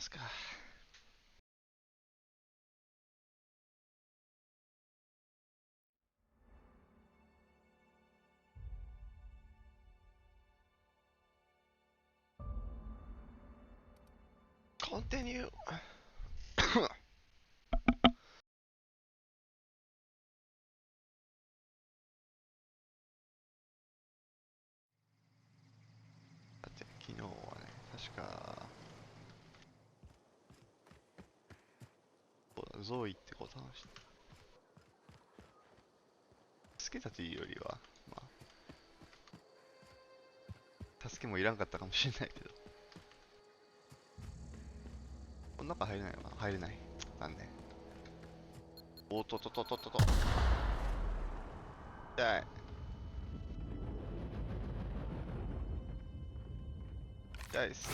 ますか。コンティニューだって昨日はね、確かゾイってこと話して助けたというよりは、まあ、助けもいらんかったかもしれないけど、この中入れないよな。入れない。なんで。おっとっとっとっとっとっと。痛い。痛いっす。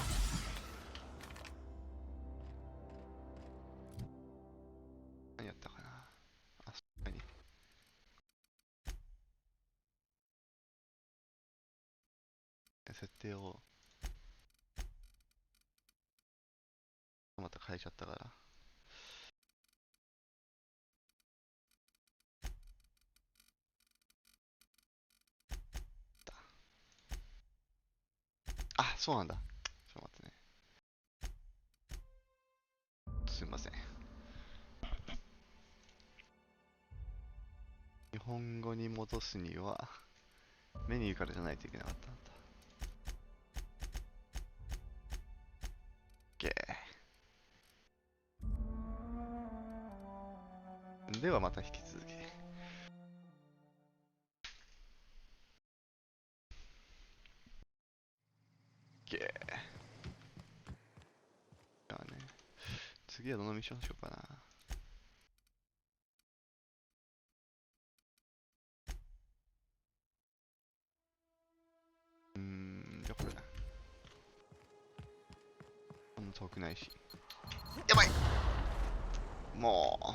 何やったかな。あ、そっかに。設定をまた変えちゃったから。あ、そうなんだ。ちょっと待ってね。すいません。日本語に戻すにはメニューからじゃないといけなかったんだ。OK。ではまた引き続き。OK。じゃあね、次はどのミッションしようかな。じゃあこれ。こんな遠くないし。やばいもう。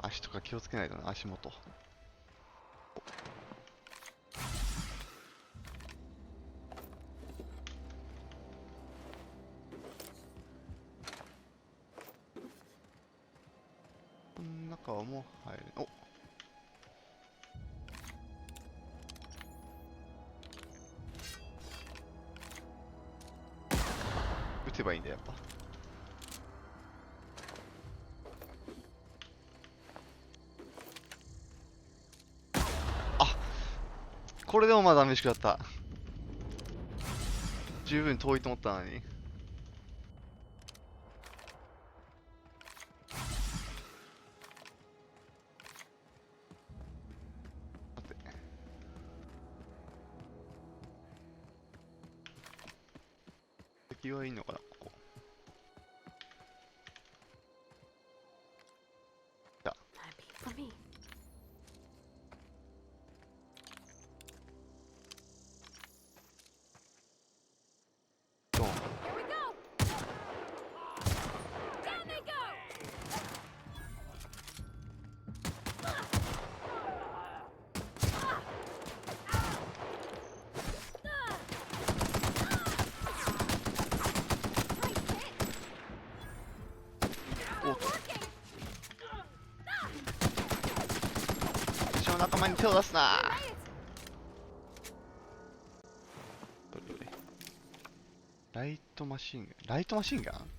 足とか気をつけないとな、足元。この中はもう入る。お撃てばいいんだやっぱ。あ、これでもまだ飯食らった。十分遠いと思ったのに。待って。敵はいいのかなここ。じゃあドン。おっと。私の仲間に手を出すな。どれどれ。ライトマシンガン。ライトマシンガン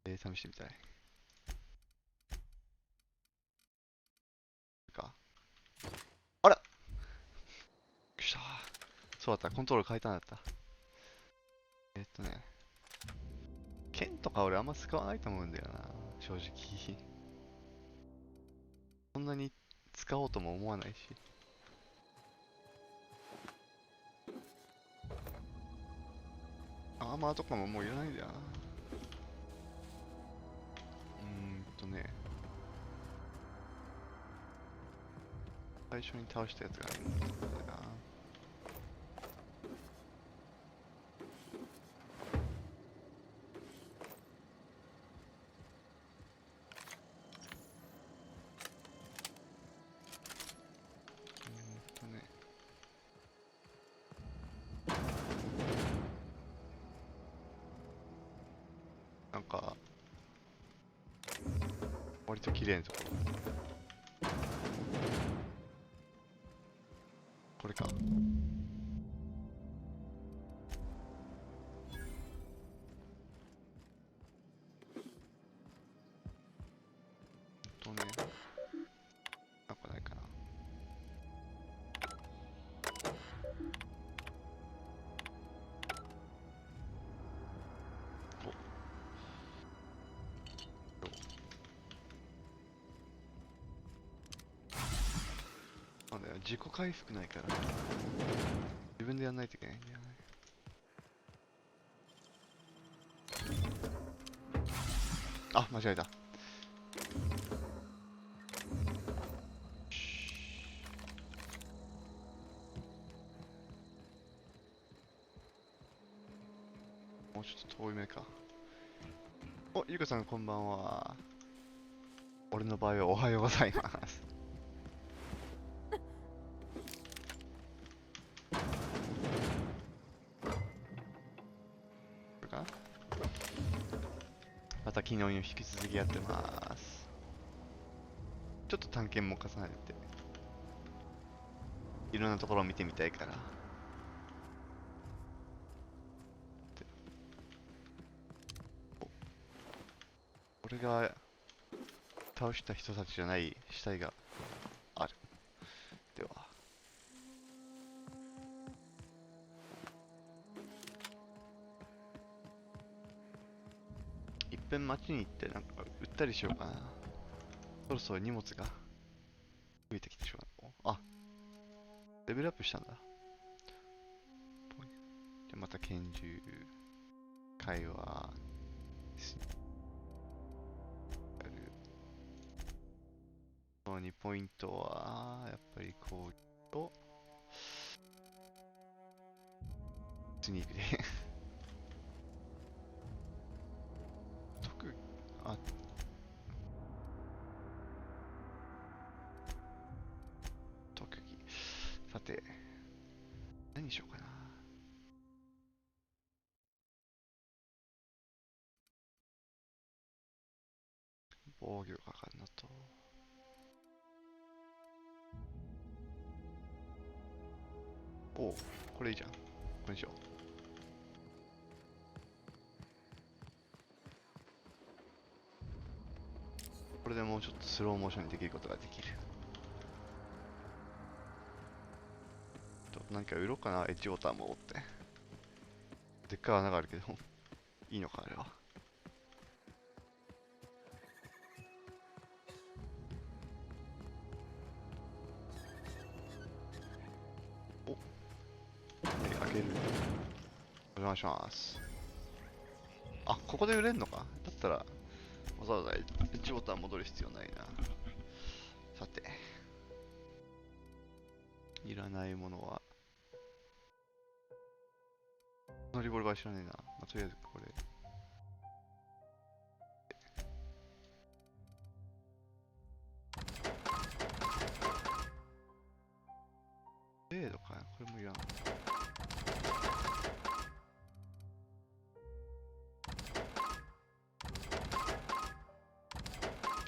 試してみたい。か。あらびっくりした。そうだった。コントロール変えたんだった。ね。剣とか俺あんま使わないと思うんだよな。正直。そんなに使おうとも思わないし。アーマーとかももういらないんだよな。ね。最初に倒したやつがいいんだよな。ね。なんか割と綺麗なところ。これか。ね、なんかないかな。なんだよ、自己回復ないから自分でやんないといけないんだよね。あ、間違えた。もうちょっと遠い目か。お、ゆかさんこんばんは。俺の場合はおはようございます。これかな。また昨日に引き続きやってます。ちょっと探検も重ねていろんなところを見てみたいから。俺が倒した人たちじゃない死体がある。では。いっぺん街に行ってなんか売ったりしようかな。そろそろ荷物が増えてきてしまう。あ、レベルアップしたんだ。じゃまた拳銃、会話、2ポイントは、やっぱりこうと、スニークで特、あ、特技。さて、何にしようかな。防御がかかるのと、おう、これいいじゃん。これにしよう。これでもうちょっとスローモーションにできることができる。何か売ろうかな、エッジウォーターもって。でっかい穴があるけど、いいのか、あれは。お、開ける。お邪魔します。あ、ここで売れんのか。だったら、わざわざエッジウォーター戻る必要ないな。さて。いらないものは、このリボルバー知らねえな。まあ、とりあえずこれ。レードかな、これもいらん。シ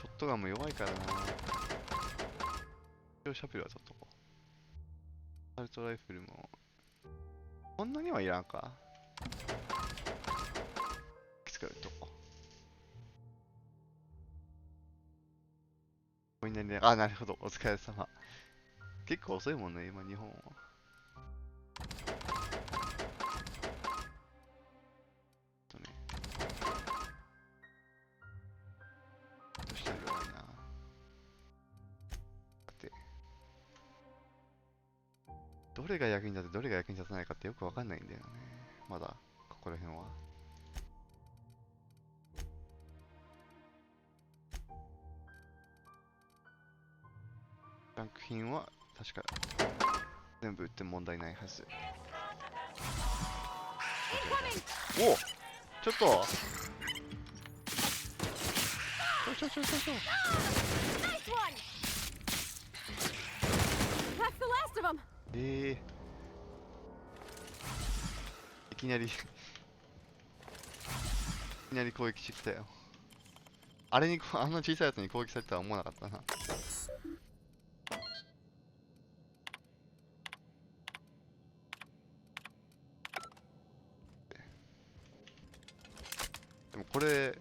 ョットガンも弱いからな。シャペルは取っとこう。アルトライフルも、こんなにはいらんか。いくつか売っとこう。こんなにね、あ、なるほど。お疲れ様。結構遅いもんね、今日本は。とね。どうしたら弱いな。さて。どれが役に立ってどれが役に立たないかってよくわかんないんだよね。まだ、ここら辺は。ランク品は確か全部売って問題ないはず。お、ちょっとちょ。いきなりきなり攻撃してきたよ。あれに、あんな小さいやつに攻撃されたとは思わなかったな。でもこれ、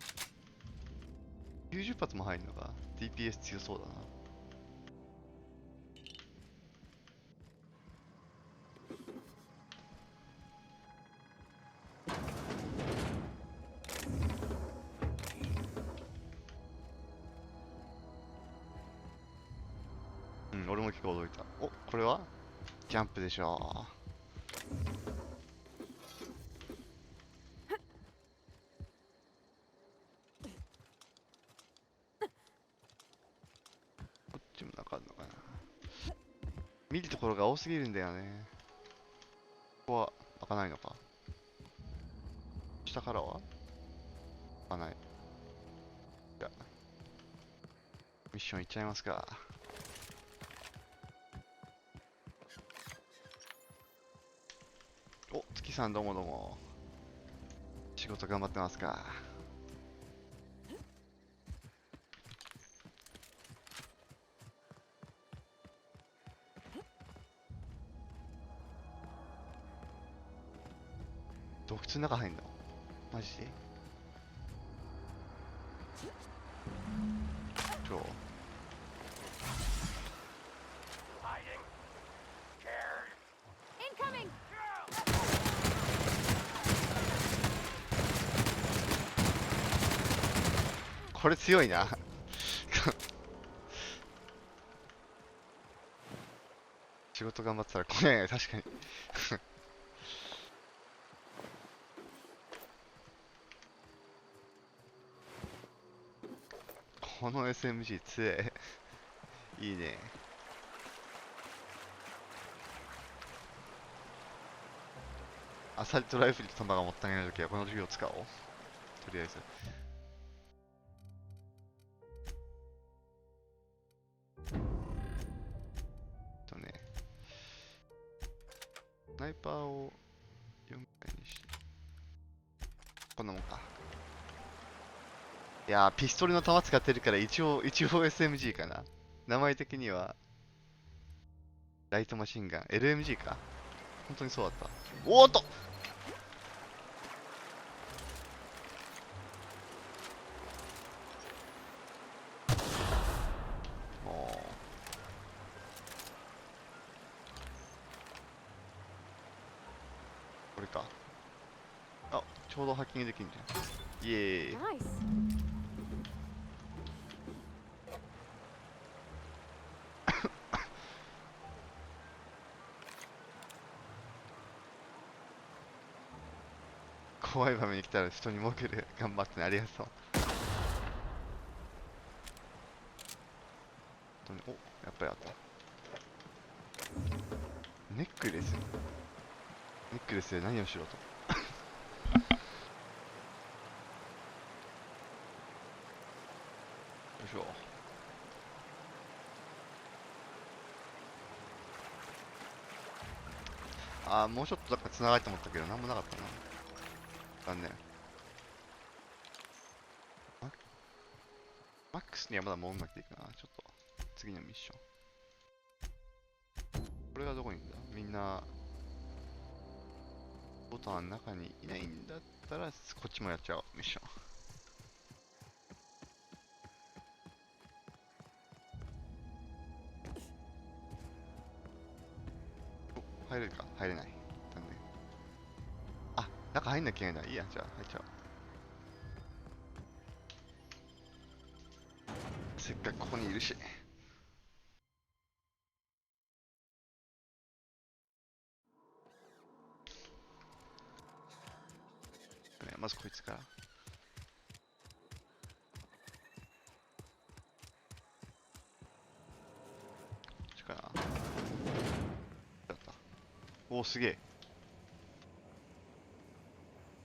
90発も入るのか。DPS 強そうだな。うん、俺も結構驚いた。お、これはジャンプでしょこっちもなんかあるのかな。見るところが多すぎるんだよね。ここは開かないのか。下からは開かない。じゃあ、ミッションいっちゃいますか。お、月さんどうもどうも。仕事頑張ってますか。洞窟の中入んのマジで超これ強いな仕事頑張ってたらこれ確かにこの SMG 強えいいね。アサルトライフルと弾がもったいないときはこの銃を使おう。とりあえず。ね、スナイパーを4回にして。こんなもんか。いやー、ピストルの弾使ってるから一応 SMG かな。名前的には、ライトマシンガン。LMG か。本当にそうだった。おーっともこれか。あ、ちょうどハッキングできんじゃん。イエーイ。怖い場面に来たら人に儲ける。頑張ってね、ありがとう。お、やっぱりあった。ネックレスネックレスで何をしろと。よいしょ。あー、もうちょっとだから繋がると思ったけど、なんもなかったな。残念。ママックスにはまだ戻んなくていいかな。ちょっと。次のミッション。これがどこにいるんだみんな、ボタンの中にいないんだったら、こっちもやっちゃおう。ミッション。お、入れるか入れない。残念。あ、中入んなきゃいけないんだ。いいや、じゃあ入っちゃおう。せっかくここにいるし。まずこいつから。こっちかな。だった。おお、すげえ。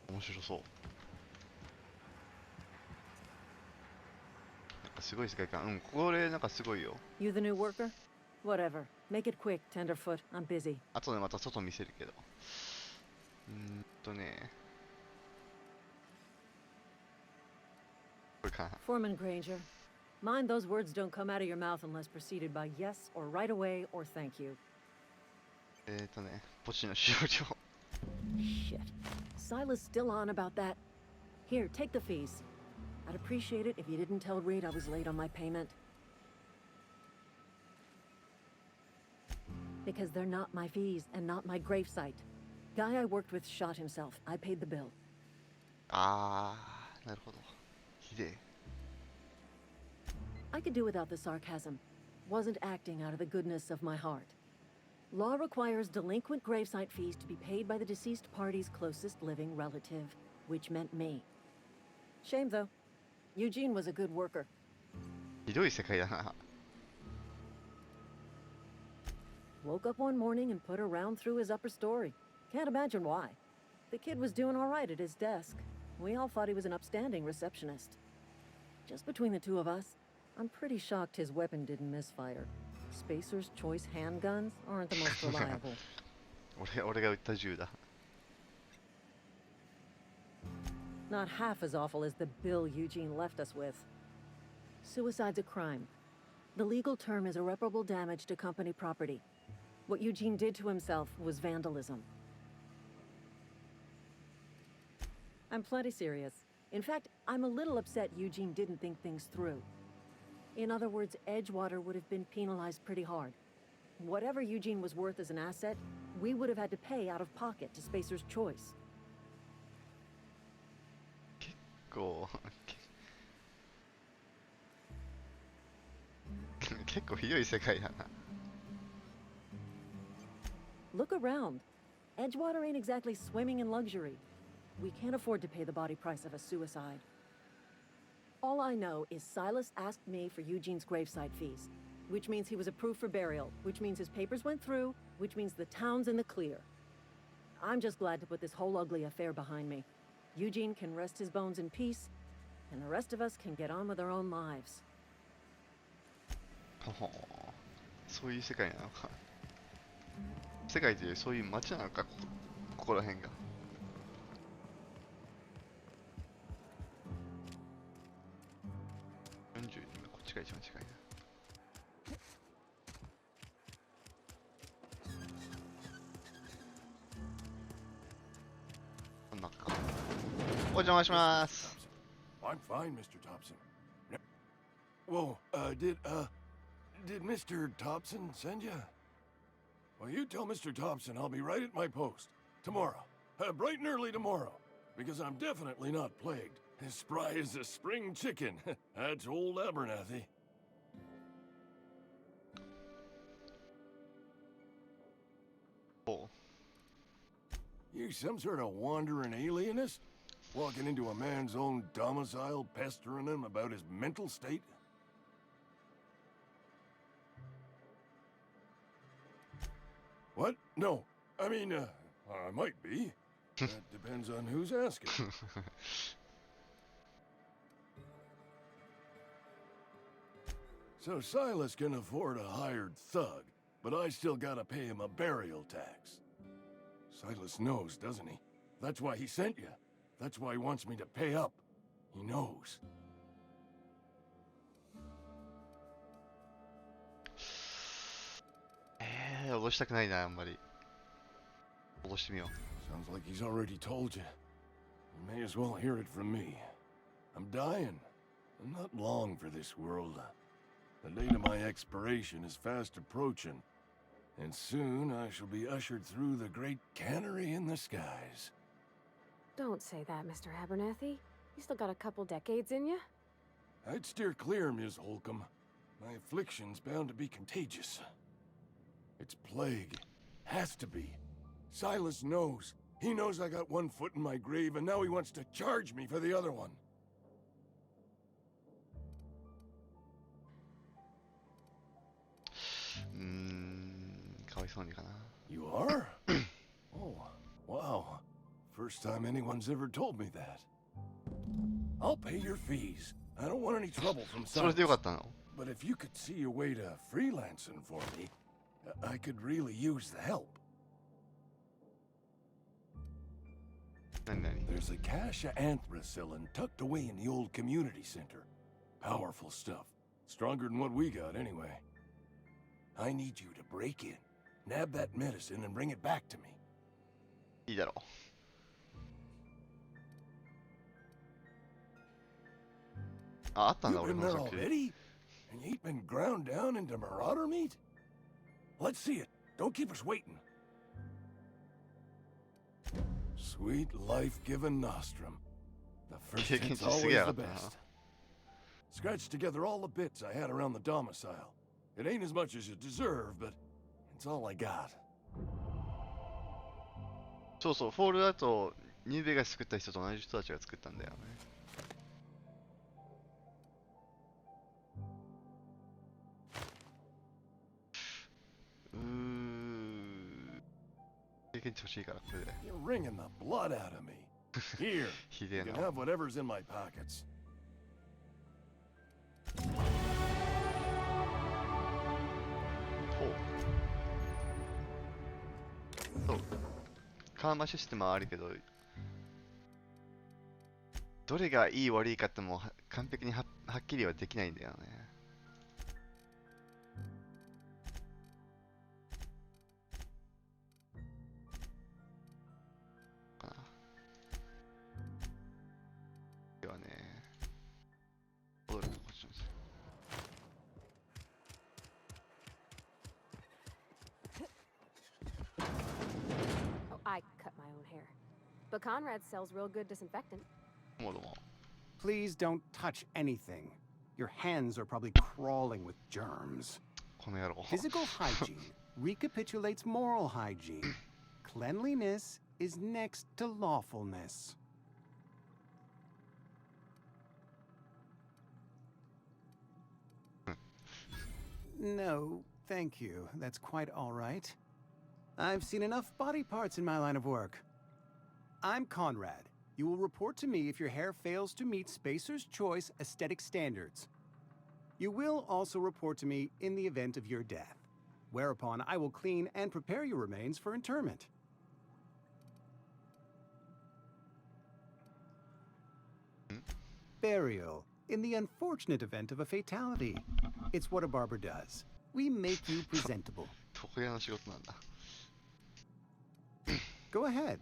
面白そう。なんかすごい世界観。うん、これなんかすごいよ。You the new worker? Whatever. Make it quick, Tenderfoot. I'm busy. あとでまた外見せるけど。ね。か。Foreman Granger, mind those words don't come out of your mouth unless preceded by yes or right away or thank you. ポチの使用料。Shit. Silas still on about that. Here, take the fees. I'd appreciate it if you didn't tell Reed I was late on my payment. Because they're not my fees and not my gravesite. Guy I worked with shot himself. I paid the bill. あー、なるほど。ひでえ。I could do without the sarcasm. Wasn't acting out of the goodness of my heart. Law requires delinquent gravesite fees to be paid by the deceased party's closest living relative, which meant me. Shame though. Eugene was a good worker. ひどい世界だな。Woke up one morning and put a round through his upper story. Can't imagine why. The kid was doing all right at his desk. We all thought he was an upstanding receptionist. Just between the two of us, I'm pretty shocked his weapon didn't misfire. Spacer's choice handguns aren't the most reliable. 俺が撃った銃だ。Not half as awful as the bill Eugene left us with. Suicide's a crime. The legal term is irreparable damage to company property. What Eugene did to himself was vandalism. I'm plenty serious. In fact, I'm a little upset Eugene didn't think things through. In other words, Edgewater would have been penalized pretty hard. Whatever Eugene was worth as an asset, we would have had to pay out of pocket to Spacer's choice. 結構ひどい世界だな。Look around. Edgewater ain't exactly swimming in luxury. We can't afford to pay the body price of a suicide. All I know is Silas asked me for Eugene's gravesite fees, which means he was approved for burial, which means his papers went through, which means the town's in the clear. I'm just glad to put this whole ugly affair behind me. Eugene can rest his bones in peace, and the rest of us can get on with our own lives. ほほそういう世界なのか。世界というそういう街なのか、ここら辺が。40、こっちが一番近いな。こんなか。お邪魔します。I'm fine, Mr. Thompson. Whoa, did Mr. Thompson send you? Well, you tell Mr. Thompson I'll be right at my post. Tomorrow. Bright and early tomorrow. Because I'm definitely not plagued. As spry as a spring chicken. That's old Abernathy. Oh. You some sort of wandering alienist? Walking into a man's own domicile, pestering him about his mental state? What? No. I mean, I might be. That depends on who's asking. So Silas can afford a hired thug, but I still gotta pay him a burial tax. Silas knows, doesn't he? That's why he sent you. That's why he wants me to pay up. He knows. 脅したくないな、あんまり。脅してみよう。Sounds like he's already told you. You may as well hear it from me. I'm dying. I'm not long for this world. The date of my expiration is fast approaching. And soon I shall be ushered through the great cannery in the skies. Don't say that, Mr. Abernathy. You still got a couple decades in you. I'd steer clear, Ms. Holcomb. My affliction's bound to be contagious. It's plague. Has to be. Silas knows. He knows I got one foot in my grave, and now he wants to charge me for the other one. You are? Oh, wow. First time anyone's ever told me that. I'll pay your fees. I don't want any trouble from Silas. But if you could see your way to freelancing for me, I could really use the help. 何何 There's a cache of anthracillin tucked away in the old community center. Powerful stuff. Stronger than what we got, anyway. I need you to break in, nab that medicine, and bring it back to me. いいだろう。あ、あったんだ、 You've 俺 been の there 作品。 already? And you ain't been ground down into marauder meat? Let's see it. Don't keep us waiting. Sweet life-giving nostrum. The first Kicking hit's to always cigarette, the huh? best. Scratched together all the bits I had around the domicile. It ain't as much as you deserve, but it's all I got. そうそう、フォールアウト、ニューベガス作った人と同じ人たちが作ったんだよね。経験値欲しいから、これで。You're wringing the blood out of me. Here, ひで you え can な。 have whatever's in my pockets. ほう。そう。カーマシステムはあるけど、どれがいい悪いかってもう完璧にはっきりはできないんだよね。かな。ではね、戻るこっちのせい。Oh, I cut my own hair. But Conrad sells real good disinfectant. もうどうも。 Please don't touch anything. Your hands are probably crawling with germs. この野郎。 Physical hygiene recapitulates moral hygiene. Cleanliness is next to lawfulness. No, thank you. That's quite all right. I've seen enough body parts in my line of work. I'm Conrad. You will report to me if your hair fails to meet Spacer's Choice aesthetic standards. You will also report to me in the event of your death, whereupon I will clean and prepare your remains for interment. Burial, in the unfortunate event of a fatality. It's what a barber does. We make you presentable. 床屋の仕事なんだ。 Go ahead.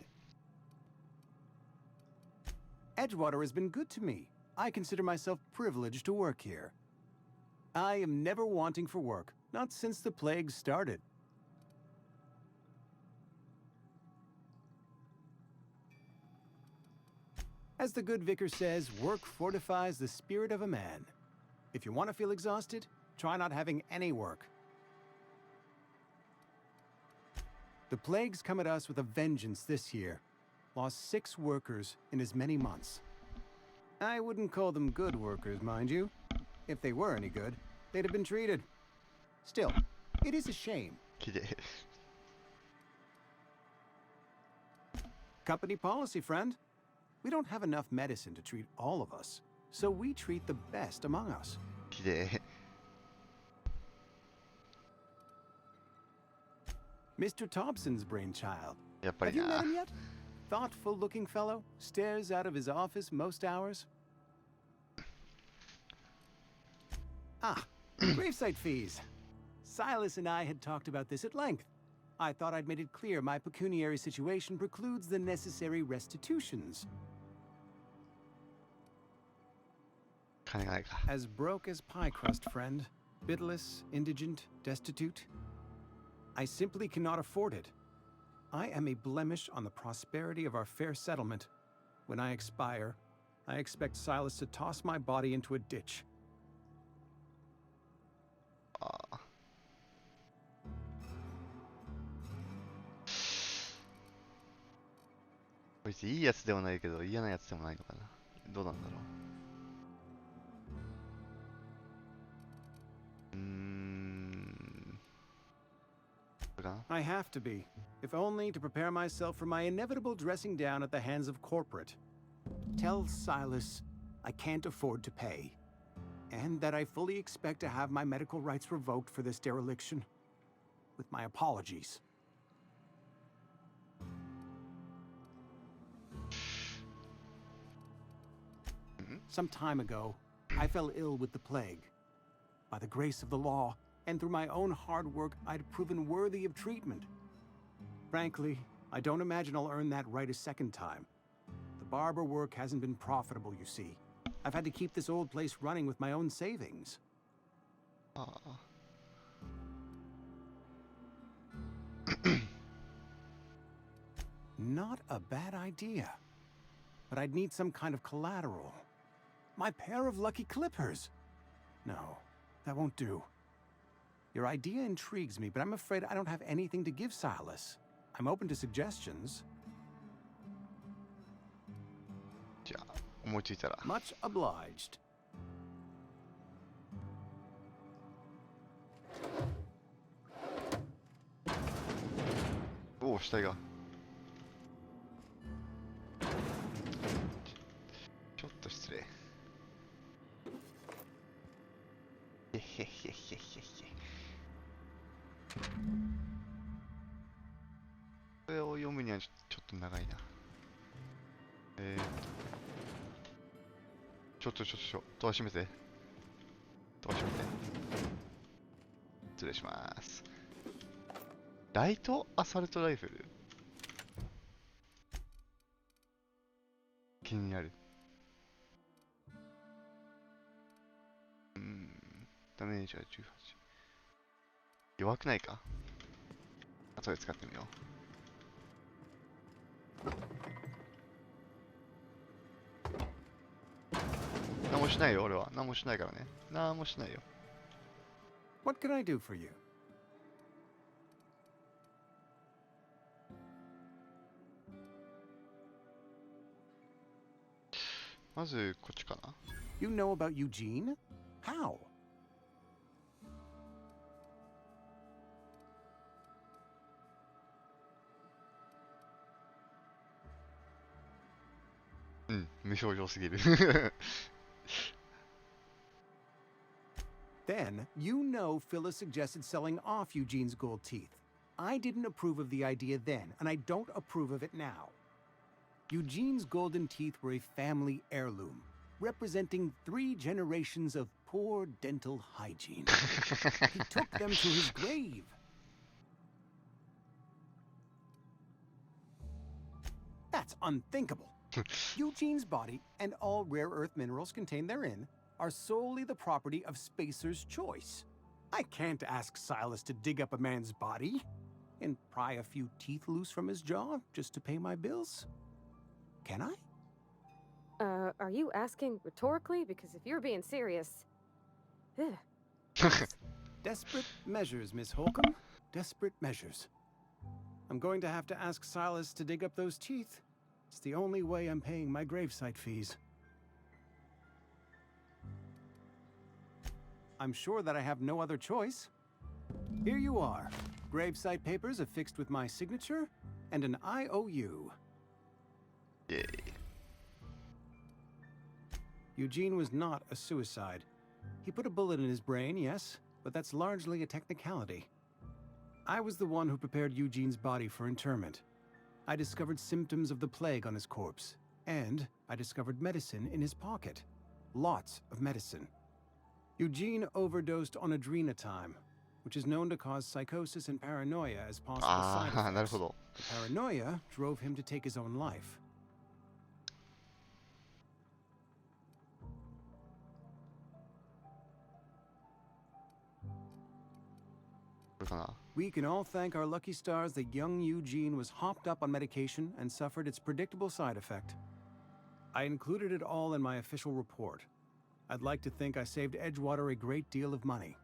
Edgewater has been good to me. I consider myself privileged to work here. I am never wanting for work, not since the plague started. As the good vicar says, work fortifies the spirit of a man. If you want to feel exhausted, try not having any work. The plague's come at us with a vengeance this year. Lost 6 workers in as many months. I wouldn't call them good workers, mind you. If they were any good, they'd have been treated. Still, it is a shame. きれい。 Company policy, friend. We don't have enough medicine to treat all of us, so we treat the best among us. きれい。 Mr. Thompson's brainchild. やっぱ Have り you met な。 him yet? Thoughtful-looking fellow, stares out of his office most hours. Ah, gravesite fees. Silas and I had talked about this at length. I thought I'd made it clear my pecuniary situation precludes the necessary restitutions. 金がないか。 As broke as pie crust, friend. Bitless, indigent, destitute. I simply cannot afford it. I am a blemish on the prosperity of our fair settlement. When I expire, I expect Silas to toss my body into a ditch. ああ。こいついいやつではないけど嫌なやつでもないのかな。どうなんだろう。これかな。 I have to be, if only to prepare myself for my inevitable dressing down at the hands of corporate. Tell Silas I can't afford to pay, and that I fully expect to have my medical rights revoked for this dereliction. With my apologies. Some time ago, I fell ill with the plague. By the grace of the law, and through my own hard work, I'd proven worthy of treatment. Frankly, I don't imagine I'll earn that right a second time. The barber work hasn't been profitable, you see. I've had to keep this old place running with my own savings. ああ。Not a bad idea. But I'd need some kind of collateral. My pair of lucky clippers. No, that won't do. Your idea intrigues me, but I'm afraid I don't have anything to give Silas. I'm open to suggestions. じゃあ、思いついたら。 Much obliged. おお、死体が。ちょっと失礼。へへへへへへ。これを読むにはちょっと長いな。ちょっと、ドア閉めて。ドア閉めて。失礼します。ライトアサルトライフル気になる。ダメージは18。弱くないか？後で使ってみよう。何もしないよ、俺は。何もしないからね。何もしないよ。What can I do for you? まず、こっちかな。You know about Eugene? How? うん、無表情すぎる。Then, you know Phyllis suggested selling off Eugene's gold teeth. I didn't approve of the idea then, and I don't approve of it now. Eugene's golden teeth were a family heirloom, representing 3 generations of poor dental hygiene. He took them to his grave. That's unthinkable. Eugene's body and all rare earth minerals contained therein are solely the property of Spacer's choice. I can't ask Silas to dig up a man's body and pry a few teeth loose from his jaw just to pay my bills. Can I? Are you asking rhetorically? Because if you're being serious... Ugh. Desperate measures, Miss Holcomb. Desperate measures. I'm going to have to ask Silas to dig up those teeth. It's the only way I'm paying my gravesite fees. I'm sure that I have no other choice. Here you are. Gravesite papers affixed with my signature and an IOU. Yay. Eugene was not a suicide. He put a bullet in his brain, yes, but that's largely a technicality. I was the one who prepared Eugene's body for interment. I discovered symptoms of the plague on his corpse, and I discovered medicine in his pocket. Lots of medicine. Eugene overdosed on adrenatime, which is known to cause psychosis and paranoia as possible side effects. なるほど。 The paranoia drove him to take his own life. これかな。 We can all thank our lucky stars that young Eugene was hopped up on medication and suffered its predictable side effect. I included it all in my official report. I'd like to think I saved Edgewater a great deal of money.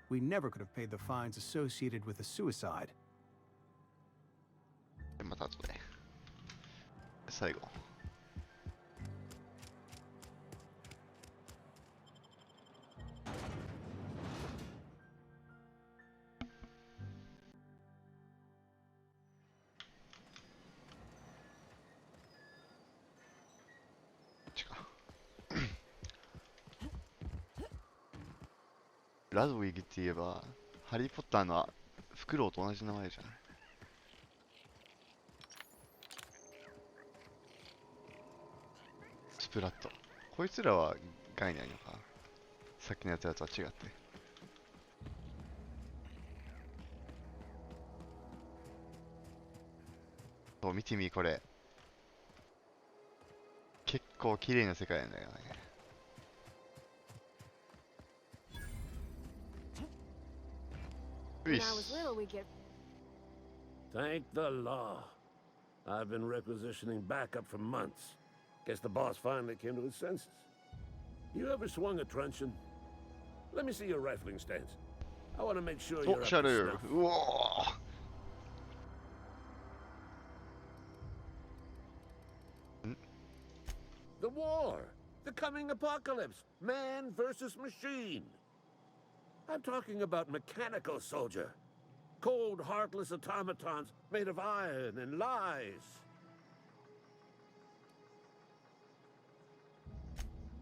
We never could have paid the fines associated with a suicide. でまた後で。最後。ラドウィグって言えば、ハリー・ポッターのフクロウと同じ名前じゃない。スプラット。こいつらは害ないのか。さっきのやつらとは違って。そう、見てみ、これ。結構綺麗な世界なんだよね。うい When っ I was す。 little, we'd get Thank the law. I've been requisitioning backup for months. Guess the boss finally came to his senses. You ever swung a truncheon? Let me see your rifling stance. I want to make sure お、 you're シャ up to ル snuff. うおー。The war! The coming apocalypse! Man versus machine! I'm talking about mechanical soldier. Cold, heartless automatons made of iron and lies.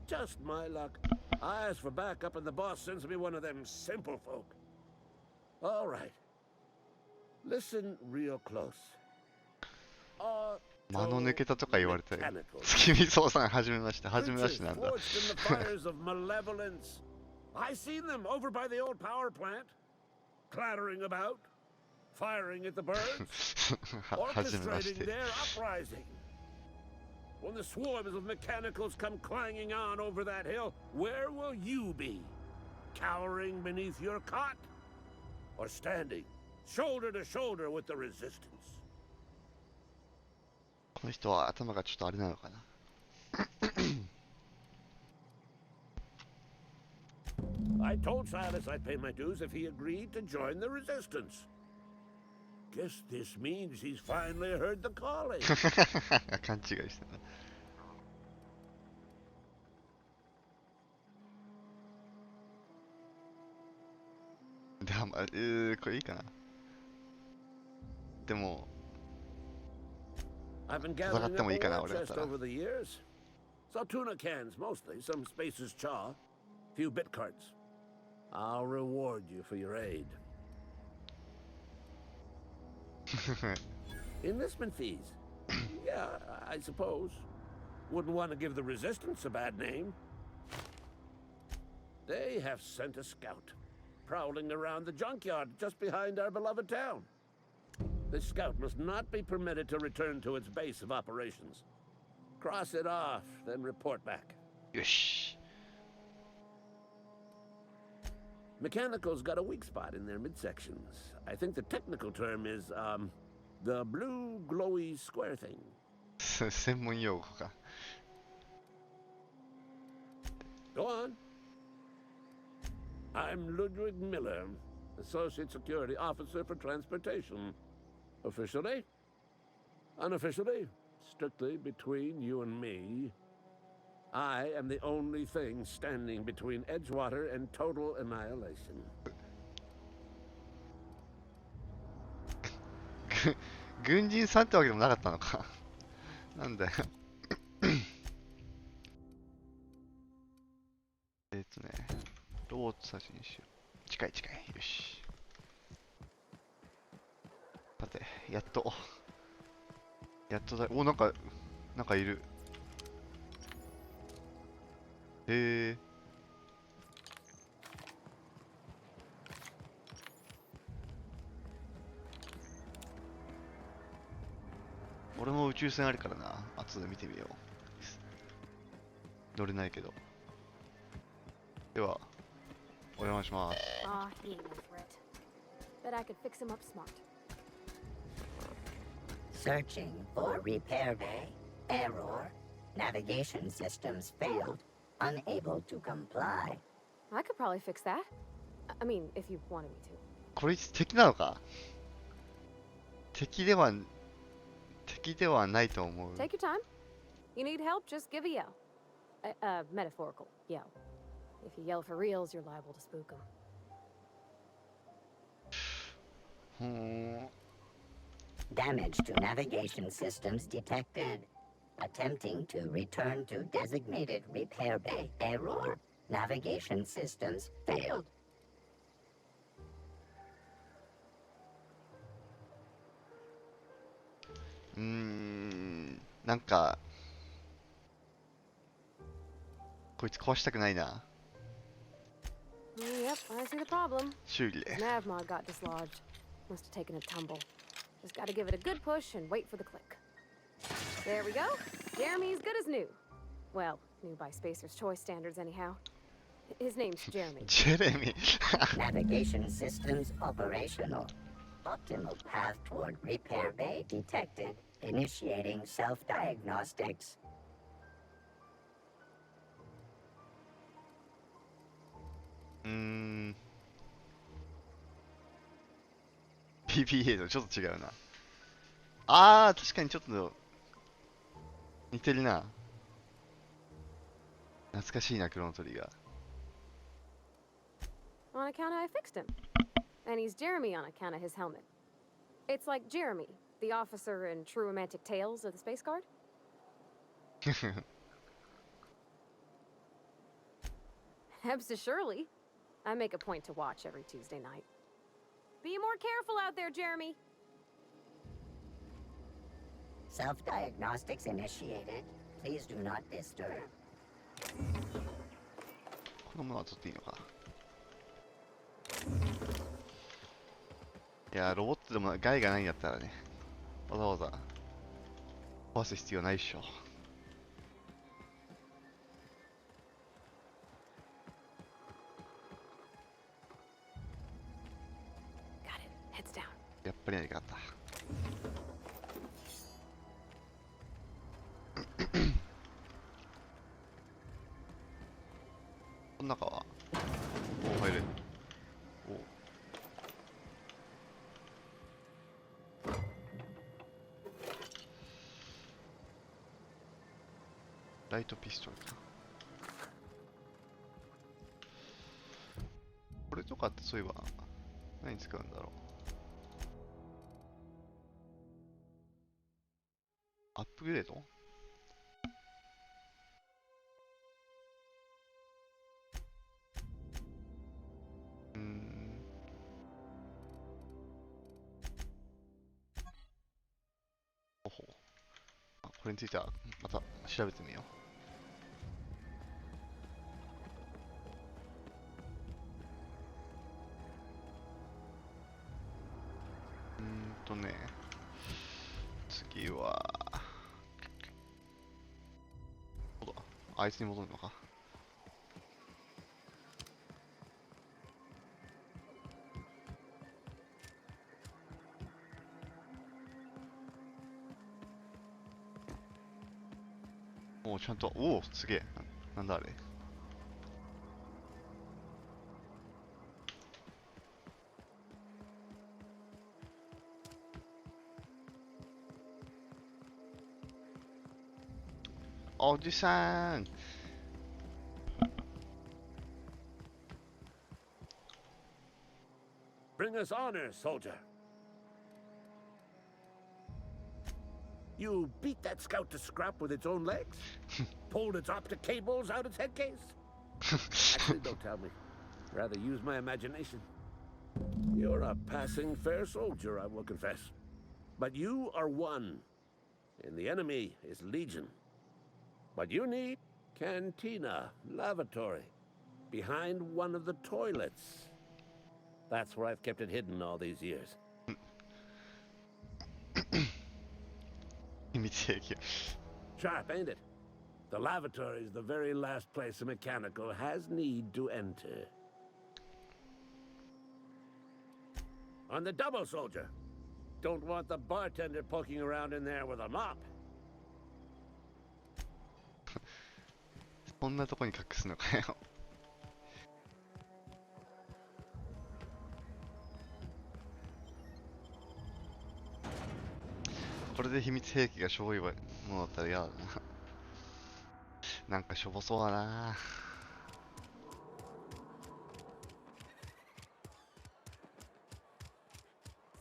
Just my luck. I ask for backup and the boss sends me one of them simple folk. All right. Listen real close. 間の抜けたとか言われたよ。 Mechanical. 月見草さん、はじめまして。はじめまし Creatures てなんだ。 forged in the fires of malevolence. I seen them over by the old power plant, clattering about, firing at the birds, はじめまし orchestrating て。 their uprising. When the swarms of mechanicals come clanging on over that hill, where will you be? Cowering beneath your cot? Or standing, shoulder to shoulder with the resistance? この人は頭がちょっとあれなのかな。I told Silas I'd pay my dues if he agreed to join the resistance. Guess this means he's finally heard the calling. 勘違いしたな。でも、これいいかな。でも、 I've been 戦 gathering っても up い a いかな、 war 俺だった chest ら。 over the years. Saw tuna cans mostly, some spacer's chaw, few bit cards. I'll reward you for your aid. Enlistment fees. Yeah, I suppose. Wouldn't want to give the resistance a bad name. They have sent a scout, prowling around the junkyard just behind our beloved town. The scout must not be permitted to return to its base of operations. Cross it off, then report back. よし。 Mechanicals got a weak spot in their midsections. I think the technical term is, the blue glowy square thing. 専門用語か。 Go on. I'm Ludwig Miller, Associate Security Officer for Transportation. Officially? Unofficially? Strictly between you and me. I am the only thing standing between Edgewater and total annihilation. 軍人さんってわけでもなかったのか。なんだよ。ロボット写真しよう。近い近い。よし。さて、やっとだ。お、なんかいる。へえ。俺も宇宙船あるからな。後で見てみよう。乗れないけど。では、お邪魔します。Ah, he ain't no threat. Bet I could fix him up smart. Searching for repair bay. Error. Navigation systems failed. Unable to comply. I could probably fix that. I mean, if you wanted me to. これ敵なのか？敵ではないと思う。 Take your time. You need help, just give a yell. Metaphorical yell. If you yell for reals, you're liable to spook them. ふーん。 Damage to navigation systems detected. Attempting to return to designated repair bay. Error. Navigation systems failed. なんかこいつ壊したくないな。 Yep, I see the problem. 修理で。 Nav mod got dislodged. Must have taken a tumble. Just gotta give it a good push and wait for the click. There we go. Jeremy's good as new. Well, new by Spacer's choice standards, anyhow. His name's Jeremy. ジェレミー。 Navigation systems operational. Optimal path toward repair bay detected. Initiating self-diagnostics. PPA とちょっと違うな。あー、確かにちょっと似てるな。懐かしいな、クロノトリガー。On account of I fixed him. And he's Jeremy on account of his helmet. It's like Jeremy, the officer in True Romantic Tales of the Space Guard. Hebsta Shirley. I make a point to watch every Tuesday night. Be more careful out there, Jeremy. Self-diagnostics initiated. Please do not disturb. このものは取っていいのか。いやー、ロボットでも害がないんだったらね、わざわざ壊す必要ないっしょ。Got it. Heads down. やっぱり何かあった。この中はお入る。おライトピストルか。これとかってそういえば何に使うんだろう。アップグレード？ほほう。あ、これについてはまた調べてみよう。ね、次は、そうだ、あいつに戻るのか。おお、ちゃんと、おお、すげえ。なんだあれ。おじさん。Bring us honor, soldier. You beat that scout to scrap with its own legs? Pulled its optic cables out its head case? Actually, don't tell me. Rather use my imagination. You're a passing fair soldier, I will confess. But you are one, and the enemy is legion. What you need? Cantina, lavatory, behind one of the toilets. That's where I've kept it hidden all these years. 秘密兵器。 Sharp, ain't it? The lavatory is the very last place a mechanical has need to enter. On the double, soldier. Don't want the bartender poking around in there with a mop. こんなとこに隠すのかよ。これで秘密兵器がしょぼいものだったら嫌だな。なんかしょぼそうだな。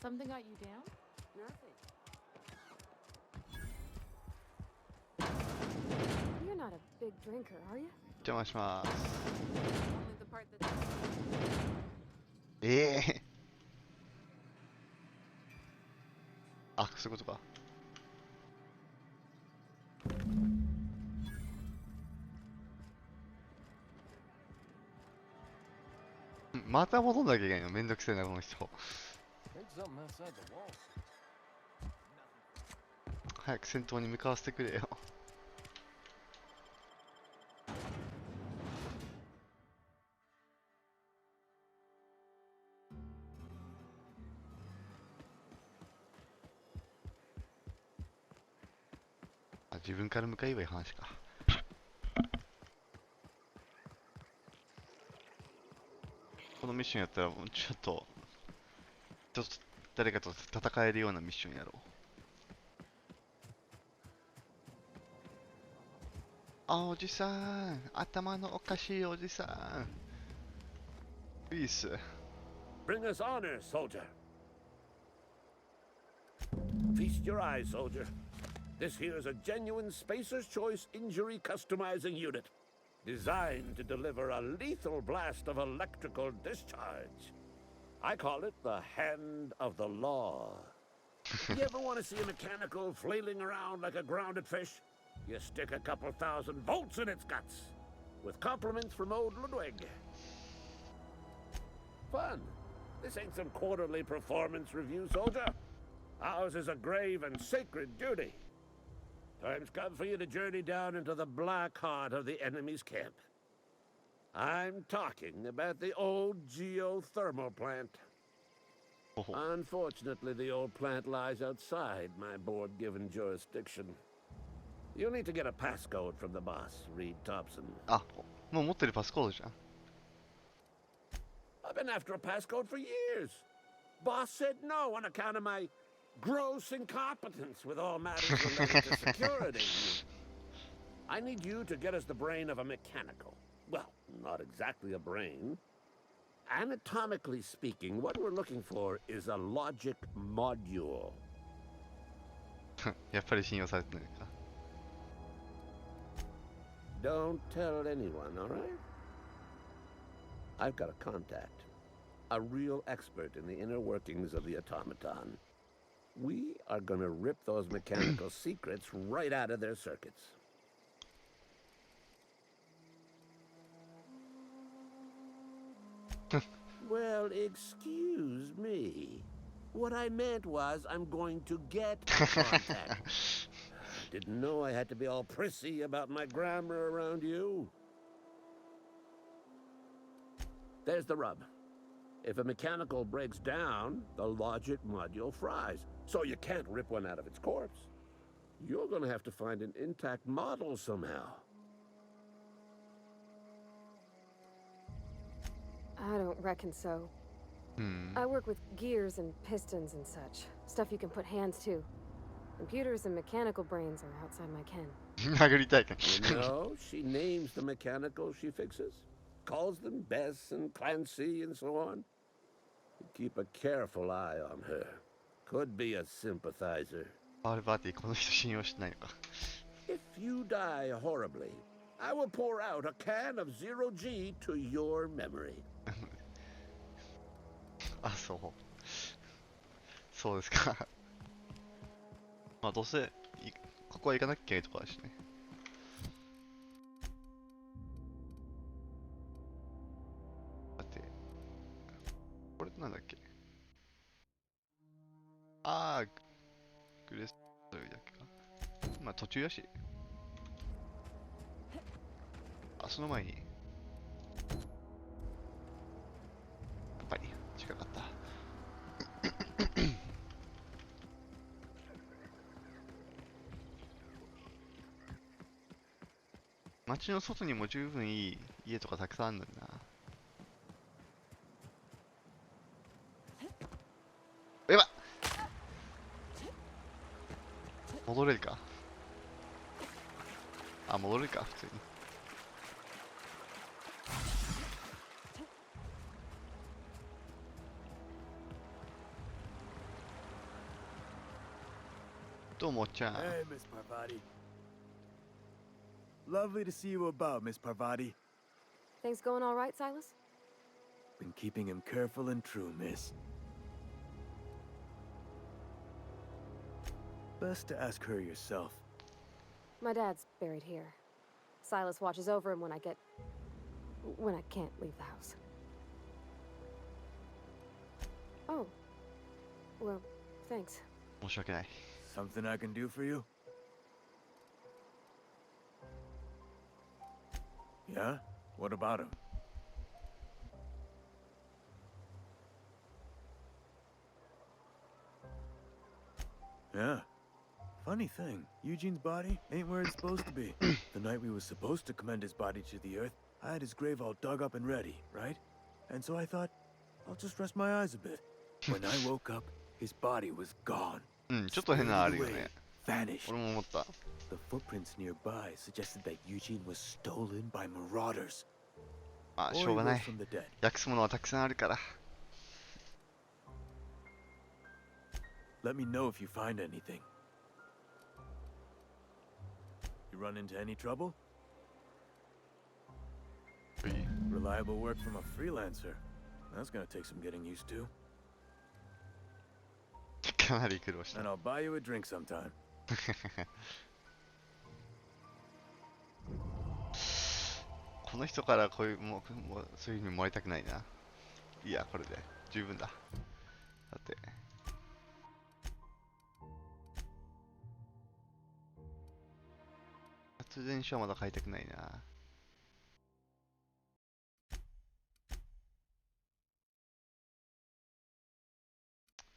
Something got you down? Nothing. You're not a big drinker, are you? 邪魔します。 Only the part that. あ、そういうことか。また戻んなきゃいけないの。めんどくせえな、この人。 Heard something outside the walls. 早く戦闘に向かわせてくれよ。あ、自分から向かえばいい話か。このミッションやったらもうちょっと誰かと戦えるようなミッションやろう。あ、おじさん、頭のおかしいおじさん。いいっす。Bring us honor, soldier. Feast your eyes, soldier. This here is a genuine Spacer's Choice injury customizing unit, designed to deliver a lethal blast of electrical discharge. I call it the Hand of the Law. You ever want to see a mechanical flailing around like a grounded fish? You stick a couple thousand volts in its guts. With compliments from old Ludwig. Fun. This ain't some quarterly performance review, soldier. Ours is a grave and sacred duty. Time's come for you to journey down into the black heart of the enemy's camp. I'm talking about the old geothermal plant. Unfortunately, the old plant lies outside my board-given jurisdiction. You'll need to get a passcode from the boss, Reed Thompson. あ、もう持ってるパスコードじゃん。I've been after a passcode for years. Boss said no on account of my gross incompetence with all matters related to security. I need you to get us the brain of a mechanical. Well, not exactly a brain. Anatomically speaking, what we're looking for is a logic module. やっぱり信用されてないか。Don't tell anyone, all right? I've got a contact. A real expert in the inner workings of the automaton. We are gonna rip those mechanical secrets right out of their circuits. Well, excuse me. What I meant was I'm going to get a contact. Didn't know I had to be all prissy about my grammar around you. There's the rub. If a mechanical breaks down, the logic module fries. So you can't rip one out of its corpse. You're gonna have to find an intact model somehow. I don't reckon so. I work with gears and pistons and such. Stuff you can put hands to. Computers and mechanical brains are outside my ken. 殴りたいか。 You know, she names the mechanicals she fixes. Calls them Bess and Clancy and so on. Keep a careful eye on her. Could be a sympathizer. バーティー、この人信用してないのか。 If you die horribly, I will pour out a can of 0G to your memory. あ、そう。そうですか。まあどうせここは行かなきゃいけないとこだしね。待って、これなんだっけ。ああ、グレストリーだっけか。まあ途中やし。あ、その前に。やっぱり近かった。街の外にも十分いい家とかたくさんあるのにな。やばっ、戻れるか。あ、戻れるか、普通に。どうもちゃん。 Hey, Miss Parvati. Lovely to see you about, Miss Parvati. Things going all right, Silas? Been keeping him careful and true, Miss. Best to ask her yourself. My dad's buried here. Silas watches over him when I can't leave the house. Oh. Well, thanks. 申し訳ない。 Something I can do for you? Yeah? What about him? Yeah. Funny thing, Eugene's body ain't where it's supposed to be. The night we were supposed to commend his body to the earth, I had his grave all dug up and ready, right? And so I thought, I'll just rest my eyes a bit. When I woke up, his body was gone. うん、ちょっと変なのあるよね。 Vanished. 俺も思った。 The footprints nearby suggested that Eugene was stolen by marauders. まあ、 Or し he ょうがな rose い。 from the dead. 訳すものはたくさんあるから。 Let me know if you find anything. You run into any trouble? うい Reliable work from a freelancer. That's gonna take some getting used to. かなり苦労した。 And I'll buy you a drink sometime. この人からこういうもうそういう風に思われたくないな。いや、これで十分だ。さて。発電所はまだ買いたくないな。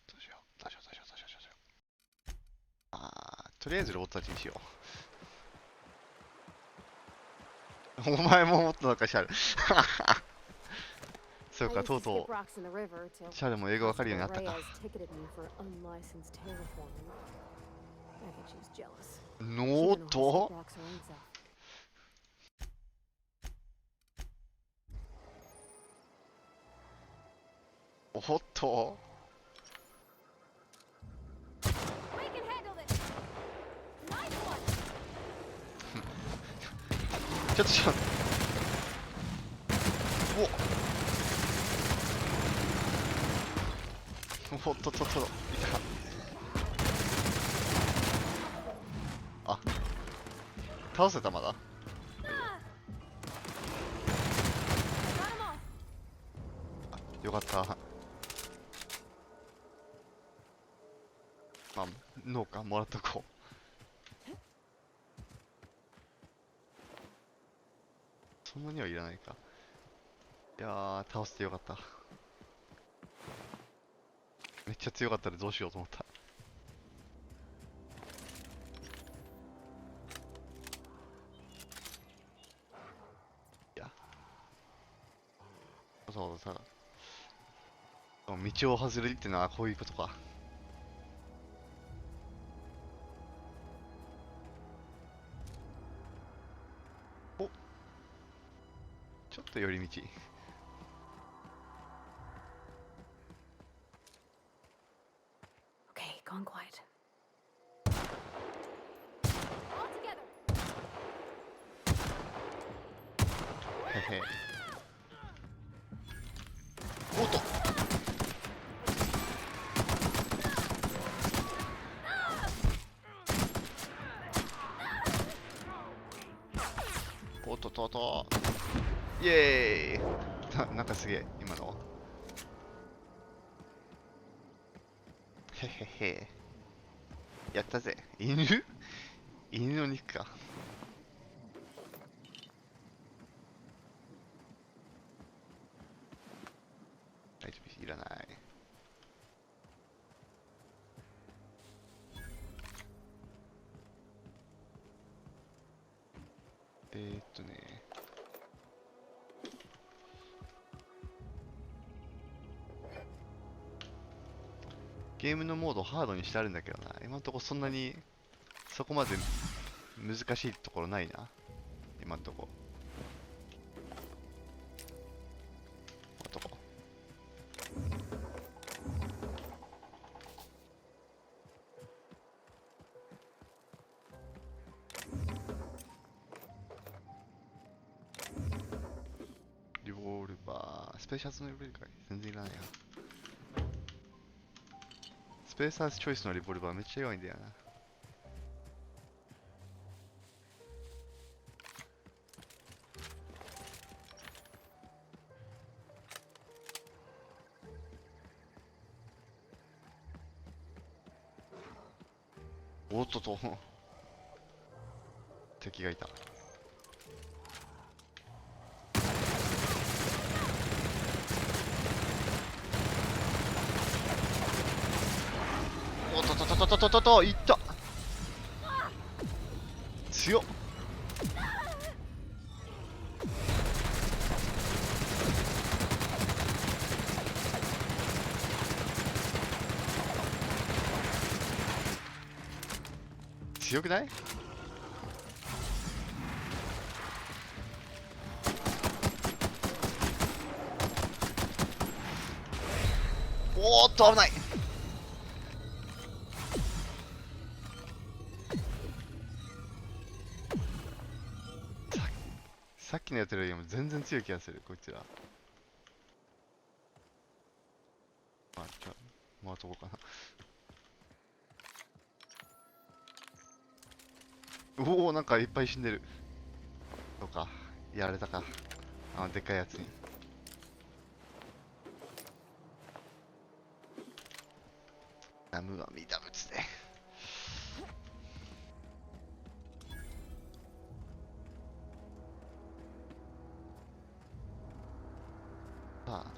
どうしよう、どうしよう、どうしよう、どうしよう、どうしよう。とりあえずロボットたちにしよう。お前ももっとなんかシャル。そうか、とうとう、シャルも英語わかるようになったか。ノートおっとちょっとちょっとおっとっとっといた。あ、倒せたまだ。よかった。まあ、農家もらっとこう。そんなにはいらないか。いやー、倒してよかった。めっちゃ強かったでどうしようと思った。いや。わざわざさ、道を外れるってのはこういうことか。お、ちょっと寄り道。Okay, gone quiet. へへ。おっと。おっとっとっと。イエーイ。なんかすげえ、今の。へへへ。やったぜ。犬犬の肉か。大丈夫、いらない。ね。ゲームのモードをハードにしてあるんだけどな。今のところそんなにそこまで難しいところないな。今のところ。リボルバー、スペーシャルのリボルバー全然いらないや。スペーサーズチョイスのリボルバーめっちゃ弱いんだよな。おっとと。敵がいた。おっとととととととと、いった。強っ。強くない？おーっと危ない。さっきのやつよりも全然強い気がする、こいつら。あ、じゃあ、回っとこうかな。おお、なんかいっぱい死んでる。そうか、やられたか。でっかいやつに。無阿弥陀仏ね。さあ、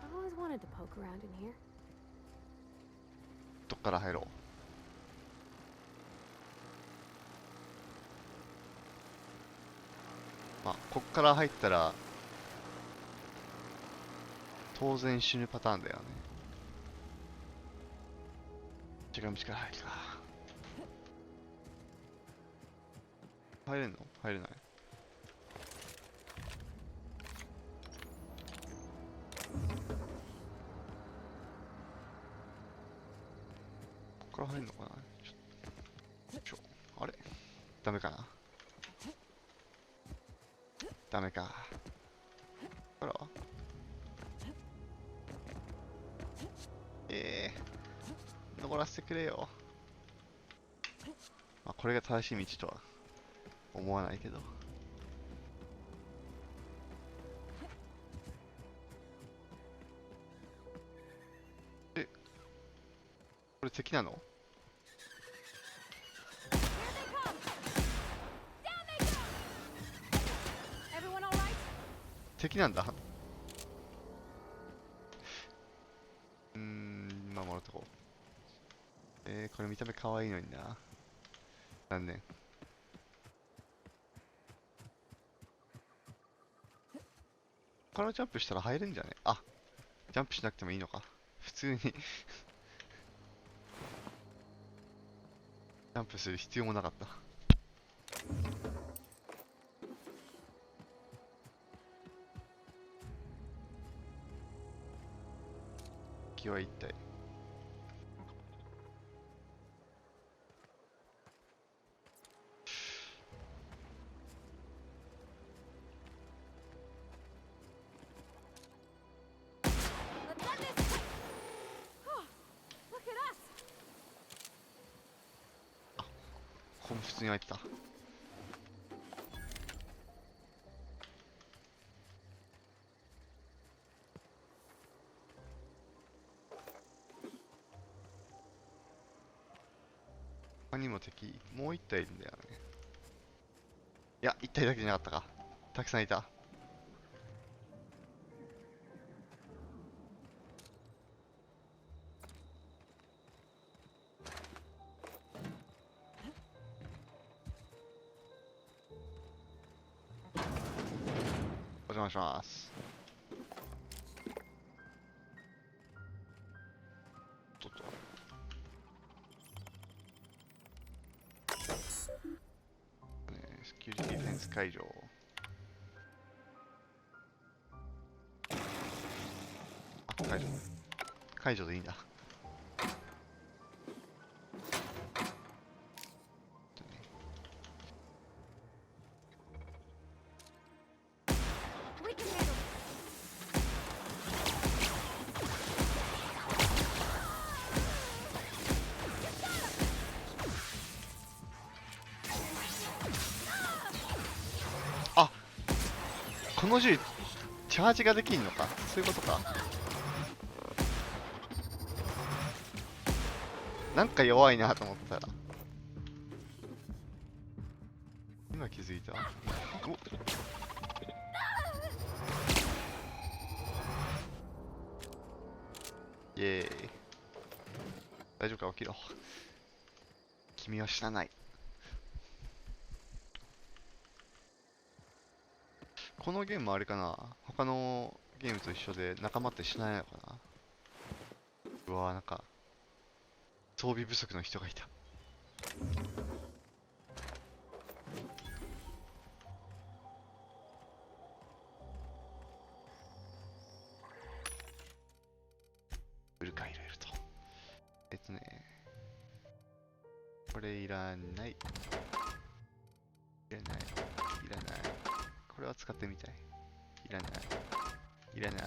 I've always wanted to poke around in here. どっから入ろう。まあ、こっから入ったら当然死ぬパターンだよね。違う道から入るか。入れんの？入れない。ここから入るのかな。あれ？ダメかな。ダメか。あら。登らせてくれよ。まあ、これが正しい道とは思わないけど。これ敵なの？敵なんだ。まあ、もらっとこう。これ見た目可愛いのにな。残念。このジャンプしたら入るんじゃね？あ、ジャンプしなくてもいいのか。普通にジャンプする必要もなかった。敵は一体。普通に入ってた。他にも敵、もう一体いるんだよね。いや、一体だけじゃなかったか。たくさんいた。お邪魔します。ちょっと。セキュリティフェンス解除。あ、解除。解除でいいんだ。この銃チャージができんのか。そういうことか。なんか弱いなと思ったら気づいた。おイエーイ。大丈夫か、起きろ。君は死なない。このゲームあれかな、他のゲームと一緒で仲間って死なないのかな。うわー、なんか装備不足の人がいた。売るか、いろいろと。これいらない。いらない。いらない。これは使ってみたい。いらない。いらない。い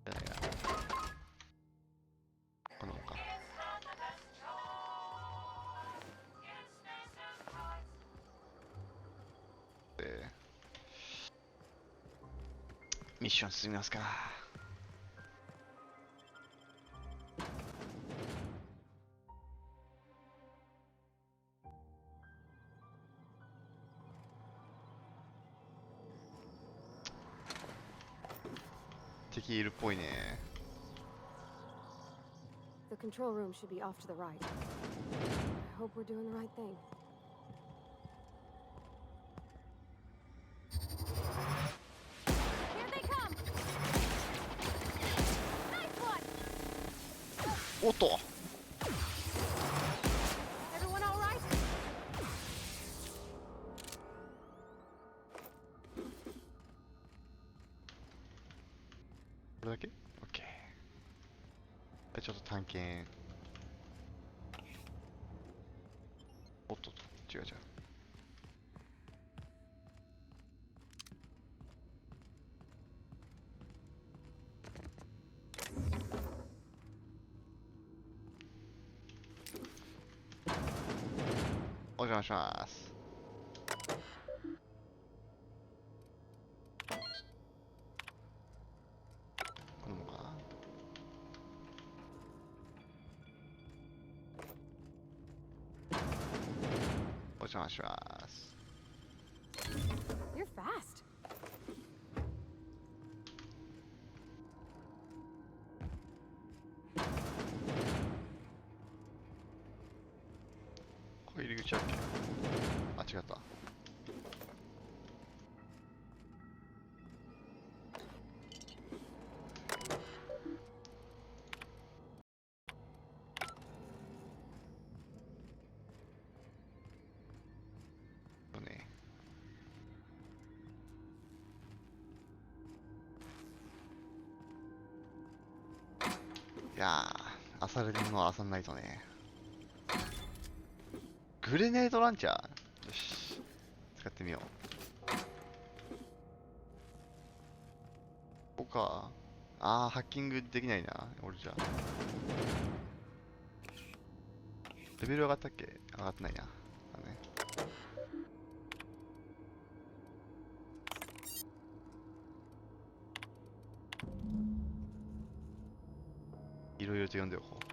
らないな。この他。ミッション進みますか。敵いるっぽいね。The control room should be off to the right. I hope we're doing the right thing. Here they come! Nice one! おっと Everyone all right? これだけ ?OK。ちょっと探検。おっとっと、違う違う。お邪魔します。このもかな。お邪魔します。You're fast. これ入り口だっけ。あ、違った。そうね。いやー、漁れるものは漁んないとね。グレネードランチャー、よし、使ってみよう。ここか。あー、ハッキングできないな、俺じゃ。レベル上がったっけ。上がってないな。だね。いろいろと読んでおこう。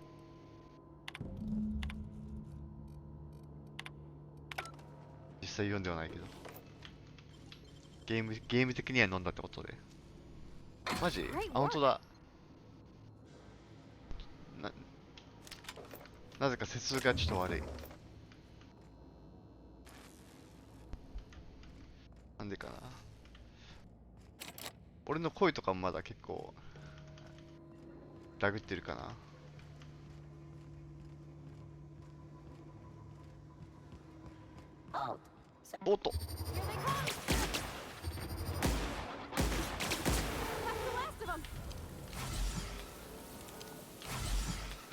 実際読んではないけど。ゲーム的には飲んだってことで。マジ？あ、本当だ。なぜか接続がちょっと悪い。なんでかな。俺の声とかもまだ結構ラグってるかな。Halt. おっと Here they come! That's the last of them!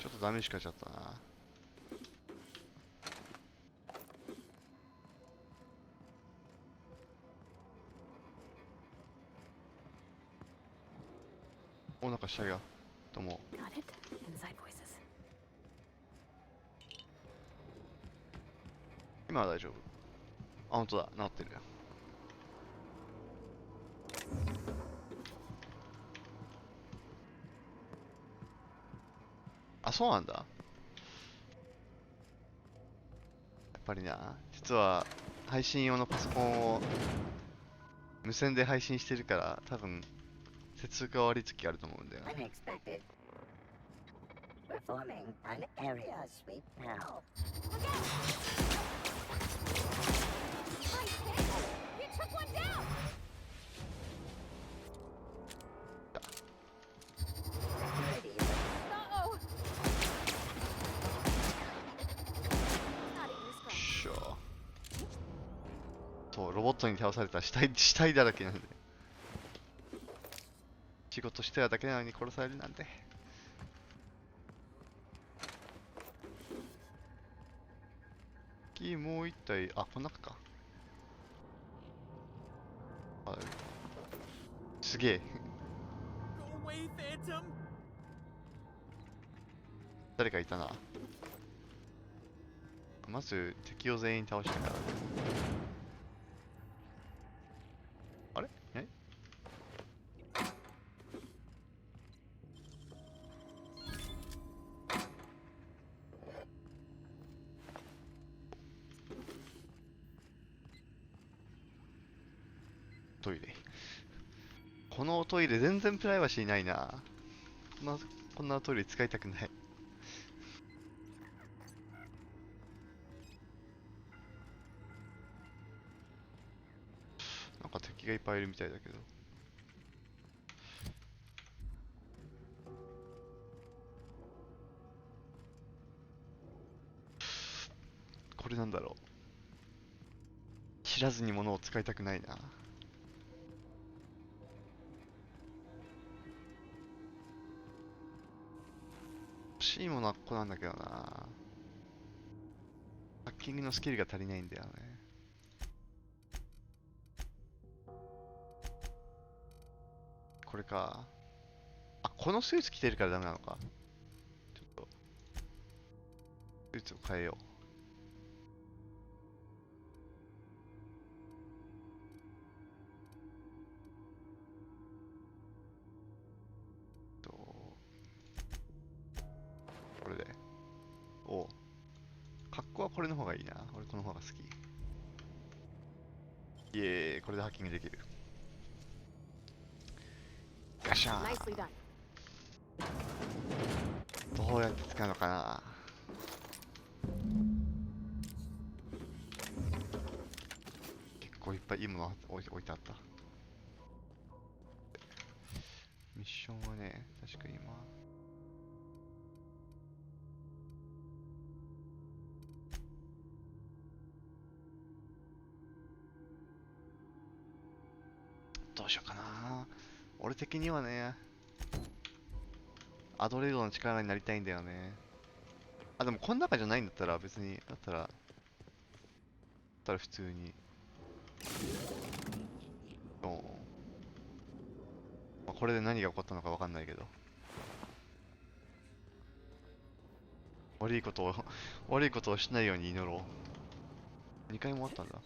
ちょっとダメージかかっちゃったな。お、なんか下が。どうも。Got it. Inside voices. 今は大丈夫。あ、本当だ。治ってる。あ、そうなんだ。ぱりな、実は配信用のパソコンを無線で配信してるから、多分接続が悪い時あると思うんだよな。 Unexpected. Performing an area sweep now. You took one down! Security. Uh-oh! Not even a よっ scratch. しゃ。そう、ロボットに倒された死体だらけなんで。仕事してただけなのに殺されるなんて。もう一体、あ、この中か。あ、すげえ。誰かいたな。まず敵を全員倒してから。あれ？え？トイレ。このトイレ全然プライバシーないな。こんなトイレ使いたくない。なんか敵がいっぱいいるみたいだけど。これなんだろう。知らずに物を使いたくないな。欲しいものはここなんだけどな。ハッキングのスキルが足りないんだよね。これか。あ、このスーツ着てるからダメなのか。ちょっとスーツを変えよう。これで。おう。格好はこれの方がいいな。俺この方が好き。イエーイ、これでハッキングできる。ガシャーン。 Nicely done. どうやって使うのかな。結構いっぱいいいもの置いてあった。ミッションはね、確か今どうしようかな。俺的にはね、アドレードの力になりたいんだよね。あ、でもこの中じゃないんだったら別に、だったら普通に。まあ、これで何が起こったのかわかんないけど。悪いことをしないように祈ろう。2回もあったんだ。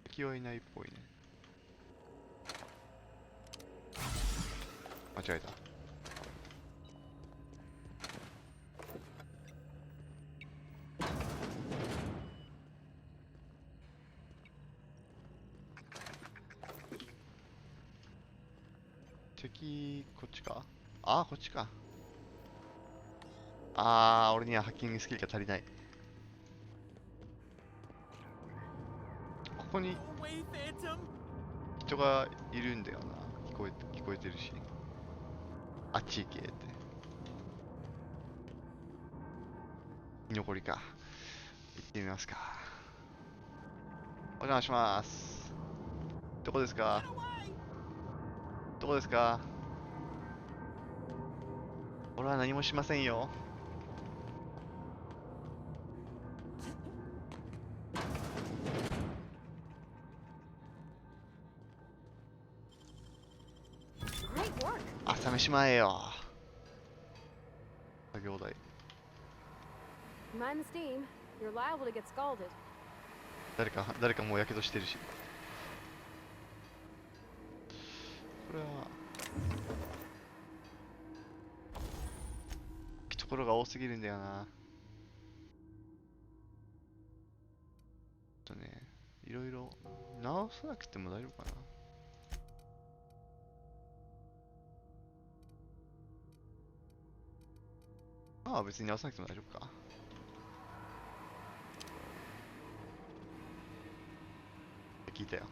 敵はいないっぽいね。間違えた。敵、こっちか。ああ、こっちか。ああ、俺にはハッキングスキルが足りない。ここに人がいるんだよな。聞こえてるし。あっち行けって。居残りか。行ってみますか。お邪魔します。どこですか？どこですか？俺は何もしませんよ。Great work. 朝飯前よ。作業台。Mind the steam. You're liable to get scalded. 誰かもうやけどしてるし。これはところが多すぎるんだよな。いろいろ直さなくても大丈夫かな。ああ、別に直さなくても大丈夫か。聞いたよ。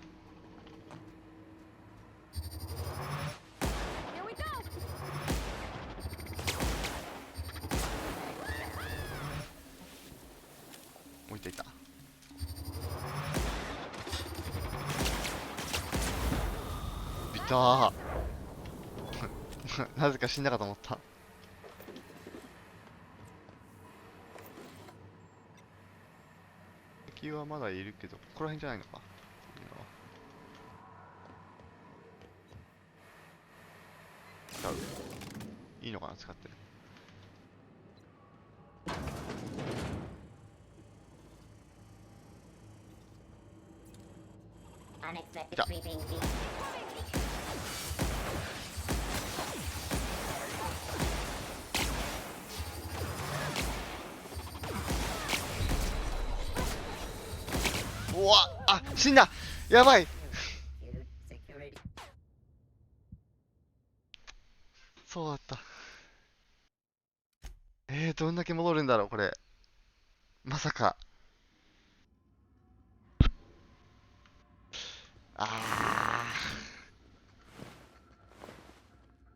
Here we go! 置いていた。ビターなぜか死んだかと思った。敵はまだいるけど、ここら辺じゃないのか。使う。いいのかな、使ってる。Unexpected Ja. creeping feet. うわあ、死んだ。やばい。 Security. そうだった。どんだけ戻るんだろう、これ。まさか。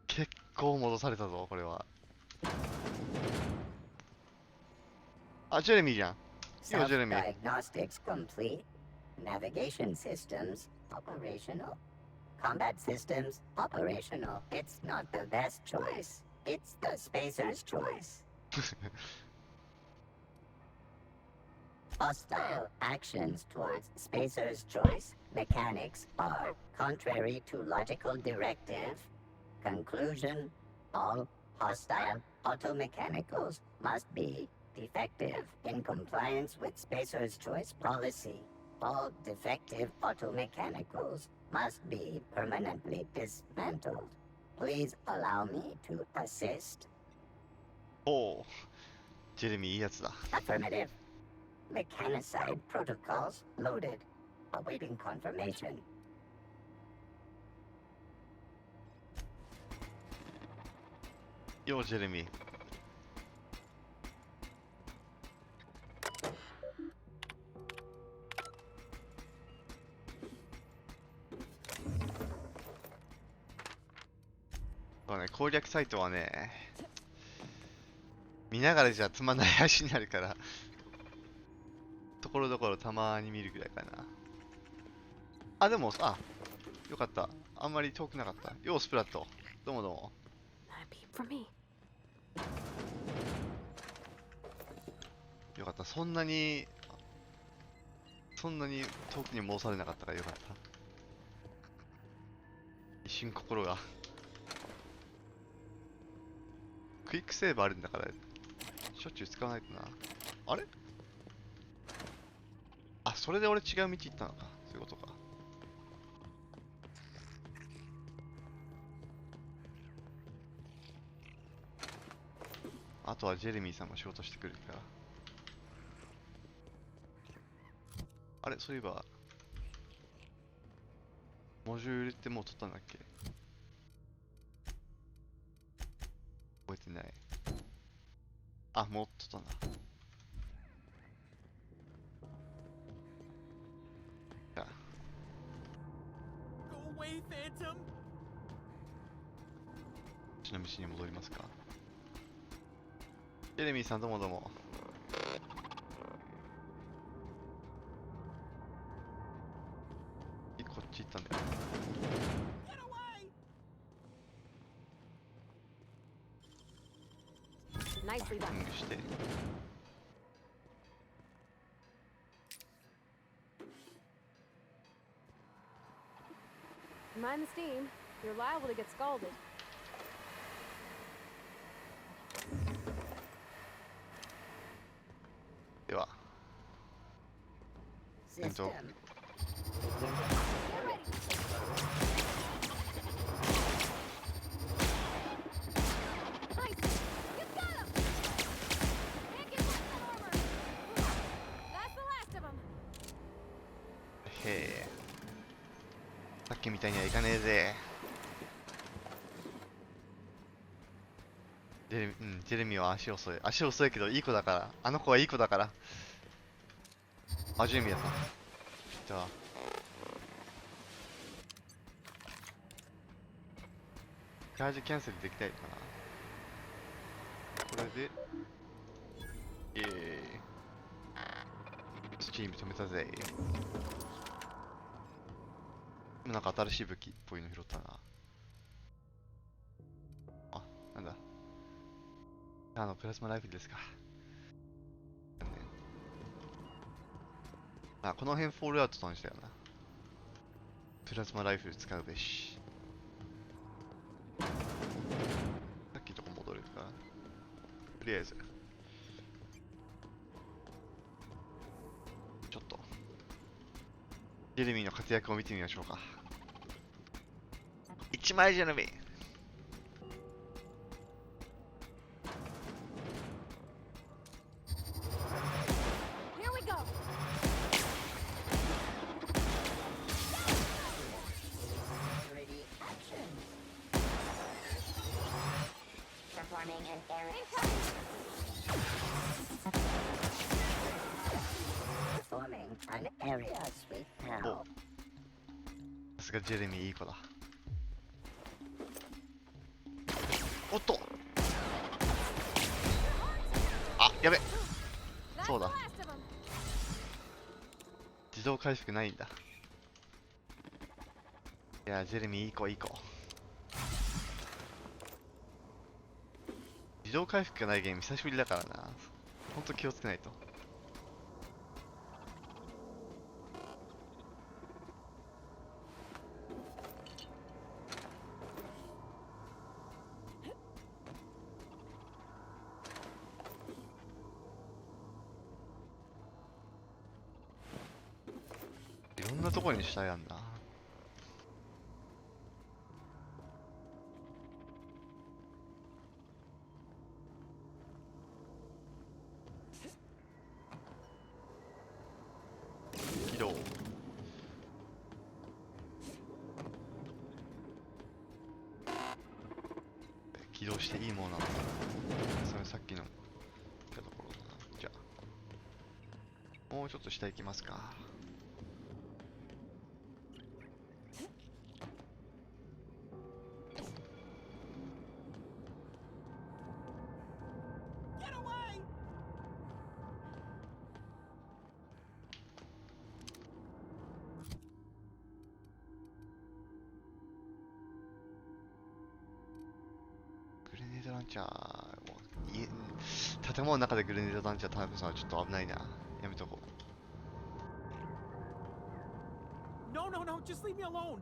結構戻されたぞ、これは。あ、ジェレミーじゃん。今、ジェレミー。 Self-diagnostics complete. Navigation systems operational. Combat systems operational. It's not the best choice. It's the spacer's choice. Hostile actions towards spacer's choice mechanics are contrary to logical directive. Conclusion: all hostile automechanicals must be defective in compliance with spacer's choice policy. All defective automechanicals must be permanently dismantled. Please allow me to assist. おお、ジェレミーいいやつだ。 Affirmative. Mechanicide protocols loaded. Awaiting confirmation. よう、ジェレミー。そうね、攻略サイトはね、見ながらじゃつまんない話になるから、ところどころたまに見るぐらいかな。あ、でも、あ、よかった。あんまり遠くなかった。よう、スプラット。どうもどうも。 Not a peep from me. よかった。そんなに遠くに戻されなかったからよかった。一瞬心が。クイックセーブあるんだから、しょっちゅう使わないとな。あれ？あ、それで俺違う道行ったのか。そういうことか。あとはジェレミーさんも仕事してくるから。あれ、そういえば、モジュールってもう取ったんだっけ？覚えてない。あ、もう取ったんだ。じゃあ。ちなみに戻りますか。ジェレミーさんどうもどうも。こっち行ったんだよ。Nicely バッ done. キングして。 Mind the steam. You're liable to get scalded. では、System. Nice! You got him! Can't get past that armor! That's the last of them! きみたいにはいかねえぜ。ジェレミーは足遅い。足遅いけどいい子だから。あの子はいい子だから。あ、ジェレミーやった。じゃあ。チャージキャンセルできたいかな。これで、スチーム止めたぜ。なんか新しい武器っぽいの拾ったな。あ、なんだ。プラズマライフルですか。あ、この辺フォールアウトと同じだよな。プラズマライフル使うべし。さっきのとこ戻れるか。とりあえず。ちょっと。ジェレミーの活躍を見てみましょうか。1枚ジェレミー。さすがジェレミーいい子だ。おっと、あ、やべ、そうだ、自動回復ないんだ。いや、ジェレミーいい子いい子。自動回復がないゲーム久しぶりだからな。ほんと気をつけないと。いろんなところに死体あんな。起動。起動していいものなのか。それさっきの言ったところだな。じゃあもうちょっと下行きますか。グレネードランチャー、もう建物の中でグレネードランチャー田中さんはちょっと危ないな。やめとこう。No, no, no, just leave me alone.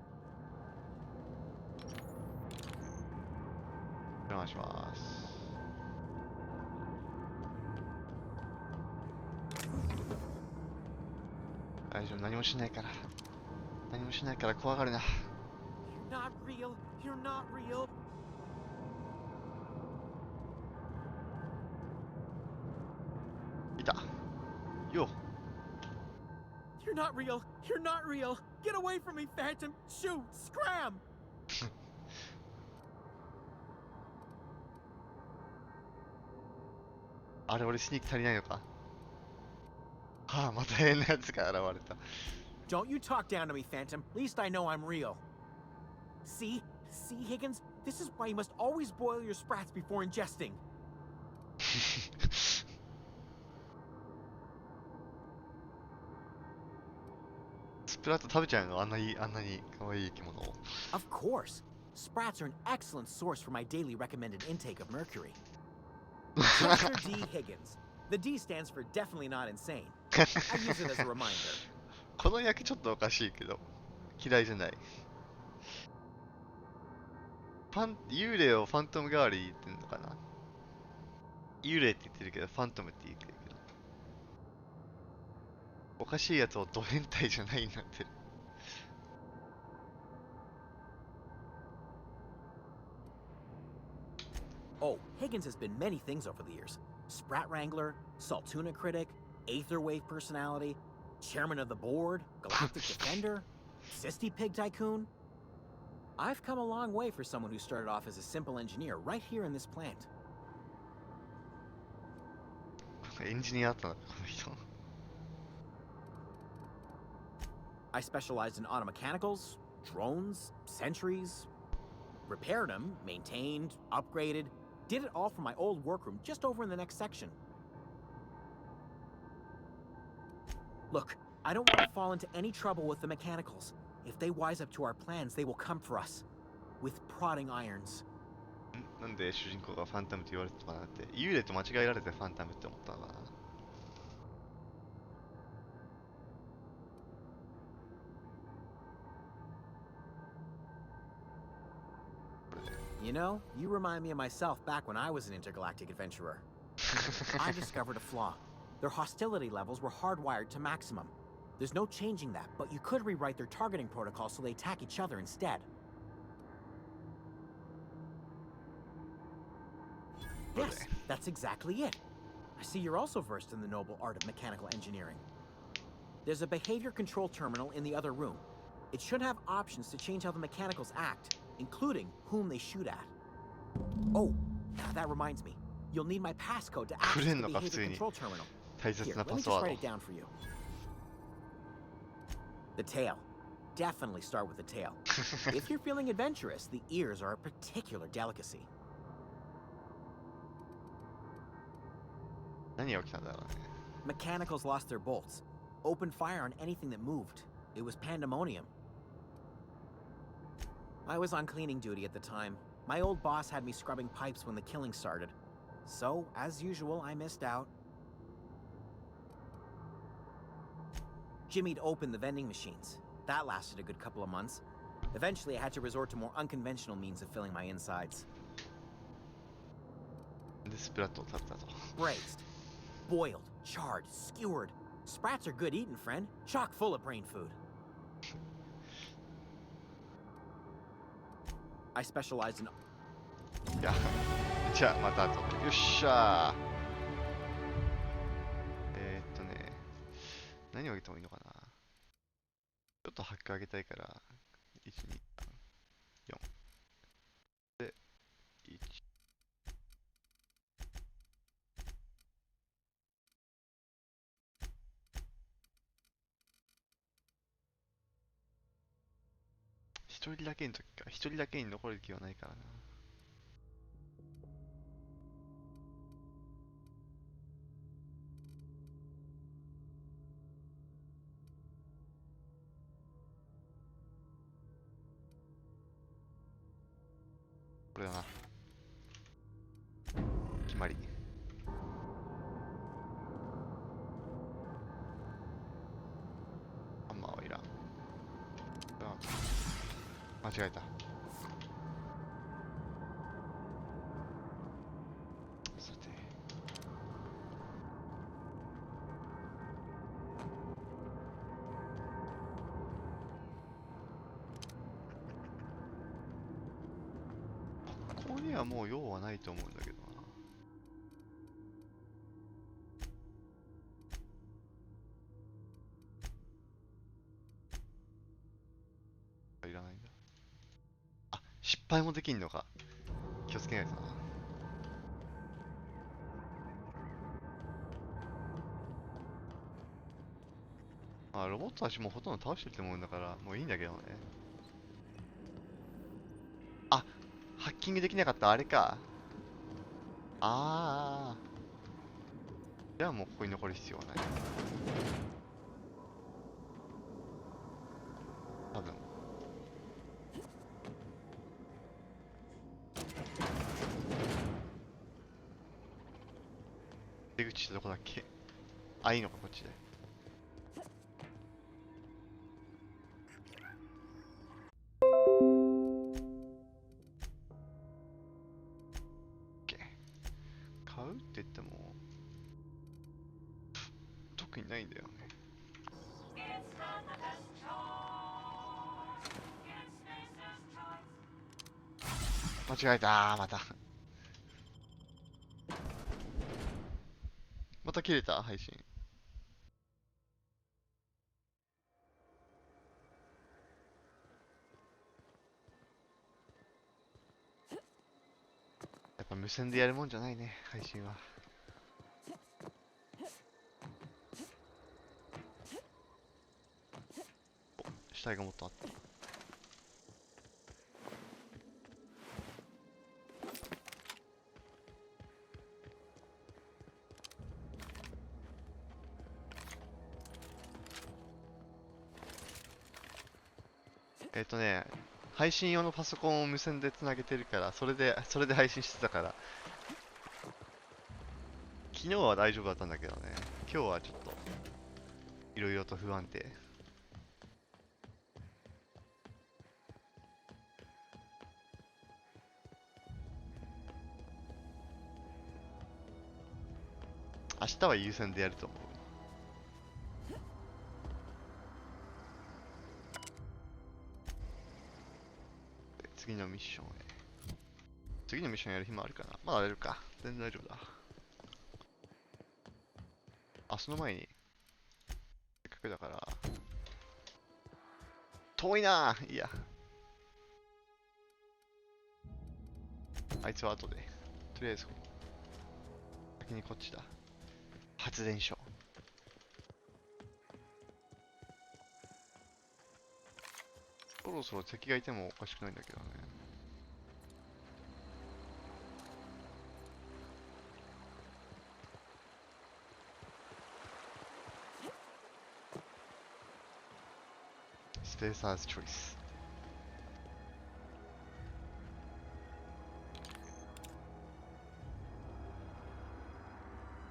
お願いします。大丈夫、何もしないから。何もしないから怖がるな。You're not real. You're not real. いた。よ。You're not real. You're not real. Get away from me, Phantom. Shoot. Scram. あれ、俺スニーク足りないのか。はあ、また変なやつが現れた。Don't you talk down to me, Phantom. At least I know I'm real. See? See, Higgins? This is why you must always boil your sprats before ingesting. スプラット食べちゃうの？あんなに可愛い生き物を。Of course. Sprats are an excellent source for my daily recommended intake of mercury. Dr. D. Higgins. The D stands for definitely not insane. I use it as a reminder. この役ちょっとおかしいけど、嫌いじゃない。幽霊をファントム代わりに言ってんのかな。幽霊って言ってるけど、ファントムって言ってるけど。おかしいやつをド変態じゃないになってる。Oh, Higgins has been many things over the years. Sprat Wrangler, Saltuna Critic, Aetherwave Personality, Chairman of the Board, Galactic Defender, Sisty Pig Tycoon. I've come a long way for someone who started off as a simple engineer right here in this plant. エンジニアだったのか、この人。I specialized in auto mechanicals, drones, sentries, repaired them, maintained, upgraded, did it all from my old workroom just over in the next section. Look, I don't want to fall into any trouble with the mechanicals. If they wise up to our plans, they will come for us. With prodding irons. なんで主人公がファンタムって言われてたかなって。幽霊と間違えられてファンタムって思ったのかな。You know, you remind me of myself back when I was an intergalactic adventurer. I discovered a flaw. Their hostility levels were hardwired to maximum. There's no changing that, but you could rewrite their targeting protocol so they attack each other instead. Yes, that's exactly it. I see you're also versed in the noble art of mechanical engineering. There's a behavior control terminal in the other room. It should have options to change how the mechanicals act, including whom they shoot at. Oh, that reminds me. You'll need my passcode to access the behavior control terminal. Here, let me just write it down for you. The tail. Definitely start with the tail. If you're feeling adventurous, the ears are a particular delicacy. 何が起きたんだろうね。 Mechanicals lost their bolts. Opened fire on anything that moved. It was pandemonium. I was on cleaning duty at the time. My old boss had me scrubbing pipes when the killing started. So, as usual, I missed out. Jimmy'd opened the vending machines. That lasted a good couple of months. Eventually, I had to resort to more unconventional means of filling my insides. で、スプラットを食べたと。 Braised, boiled, charred, skewered. Sprats are good eating, friend. Chock full of brain food. I specialized in... いや、じゃあまた後で。よっしゃー。何をあげてもいいのかな。ちょっとハック上げたいから、1、2、4。で、1。一人だけの時か。一人だけに残る気はないからな。これだな。決まり。ハンマーはいらん。間違えた。さて。ここにはもう用はないと思うんだけどな。いらないんだ。あ、失敗もできんのか。気をつけないとな。まあ、ロボットたちもほとんど倒してると思うんだから、もういいんだけどね。あ、ハッキングできなかったあれか。ああ。じゃあもうここに残る必要はない。多分。出口ってどこだっけ。あ、いいのか、こっちで。買うって言っても特にないんだよね。間違えたー、また。また切れた配信。無線でやるもんじゃないね、配信は。お、死体がもっとあった。配信用のパソコンを無線でつなげてるから、それで配信してたから、昨日は大丈夫だったんだけどね、今日はちょっと、いろいろと不安定。明日は優先でやると思う。次のミッションへ。次のミッションやる日もあるかな。まだやれるか。全然大丈夫だ。あ、その前に、せっかくだから、遠いなぁ。いいや。あいつは後で。とりあえず、先にこっちだ。発電所。そろそろ敵がいてもおかしくないんだけどね。スペーサーズチョイス。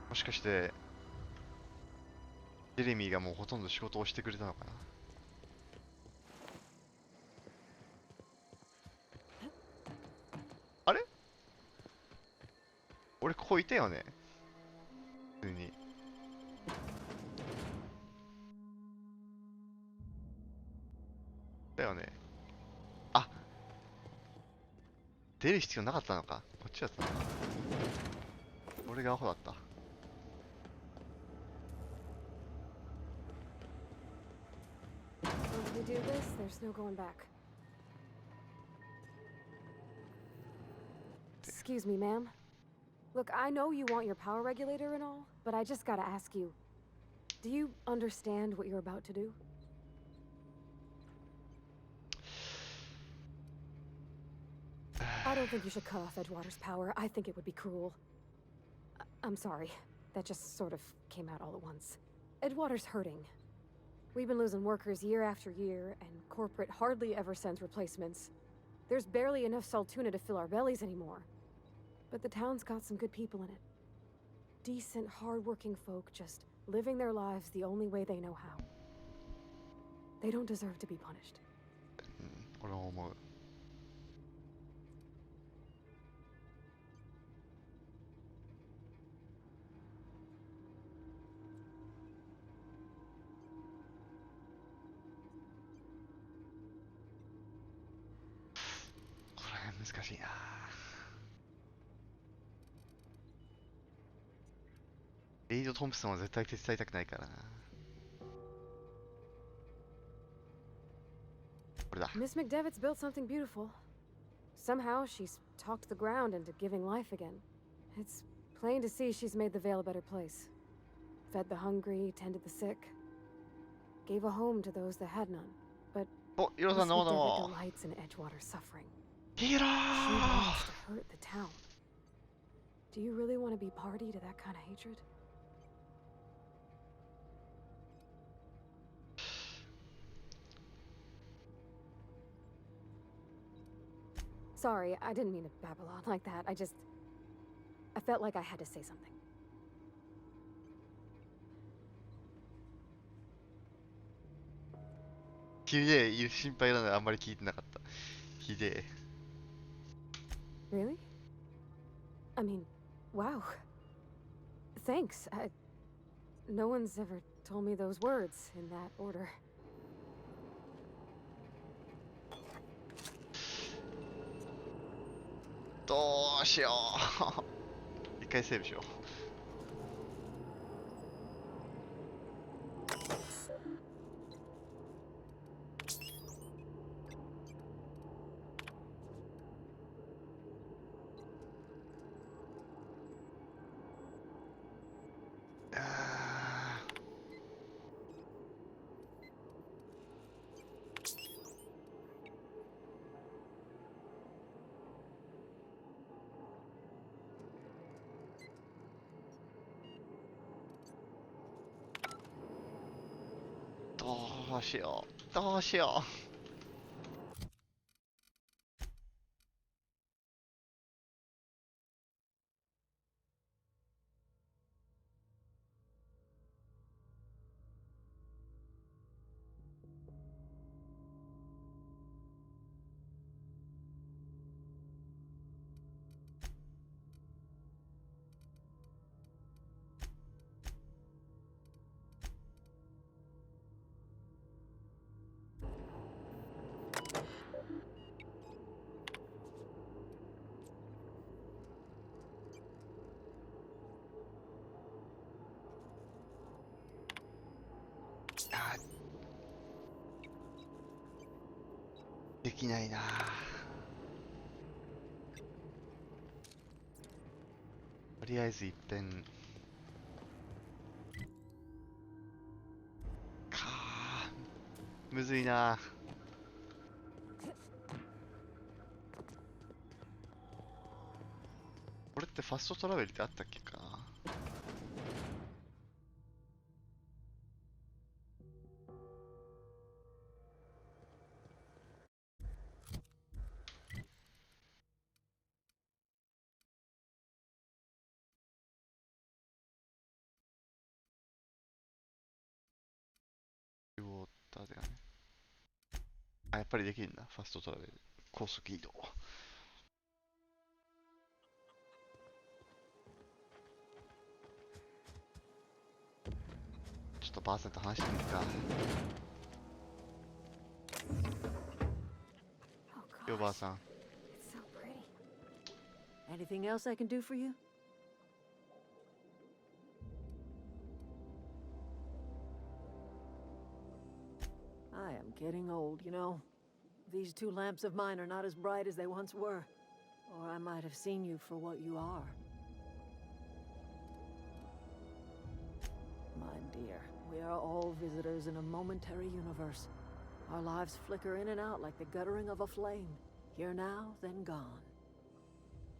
もしかして、ジェレミーがもうほとんど仕事をしてくれたのかな。あれ？俺ここいたよね。普通に。だよね。あ、出る必要なかったのか。こっちだったのか。俺がアホだった。Once we do this, there's no going back. Excuse me, ma'am. Look, I know you want your power regulator and all, but I just gotta ask you, do you understand what you're about to do? I don't think you should cut off Edgewater's power. I think it would be cruel. I'm sorry. That just sort of came out all at once. Edgewater's hurting. We've been losing workers year after year, and corporate hardly ever sends replacements. There's barely enough Saltuna to fill our bellies anymore. But the town's got some good people in it. Decent, hard-working folk just living their lives the only way they know how. They don't deserve to be punished. 俺も思う。これ難しいな。エイド・トンプソンは絶対手伝いたくないからな。これだ。Miss McDevitt's built something beautiful. Somehow she's talked the ground into giving life again. It's plain to see she's made the Vale a better place. Fed the hungry, tended the sick. Gave a home to those that had none. But お、ヒロさん Miss どうもどう McDevitt も。 delights in Edgewater's suffering. ヒロ She ー wants to hurt the town. Do you really want to be party to that kind of hatred? Sorry, I didn't mean to babble on like that. I felt like I had to say something. ひでえ、心配なのであんまり聞いてなかった。ひでえ。 Really? I mean, wow. Thanks. No one's ever told me those words in that order. どうしよう。一回セーブしよう。どうしよう。どうしよう。できないな。とりあえず一遍むずいな。これってファストトラベルってあったっけか。ウォーターだよね。あ、やっぱりできるんだ。ファストトラベル。高速移動。ちょっとばあさんと話してみるか。よ、ばあさん。It's so pretty. Anything else I can do for you? I am getting old, you know. These two lamps of mine are not as bright as they once were. Or I might have seen you for what you are. My dear, we are all visitors in a momentary universe. Our lives flicker in and out like the guttering of a flame. Here now, then gone.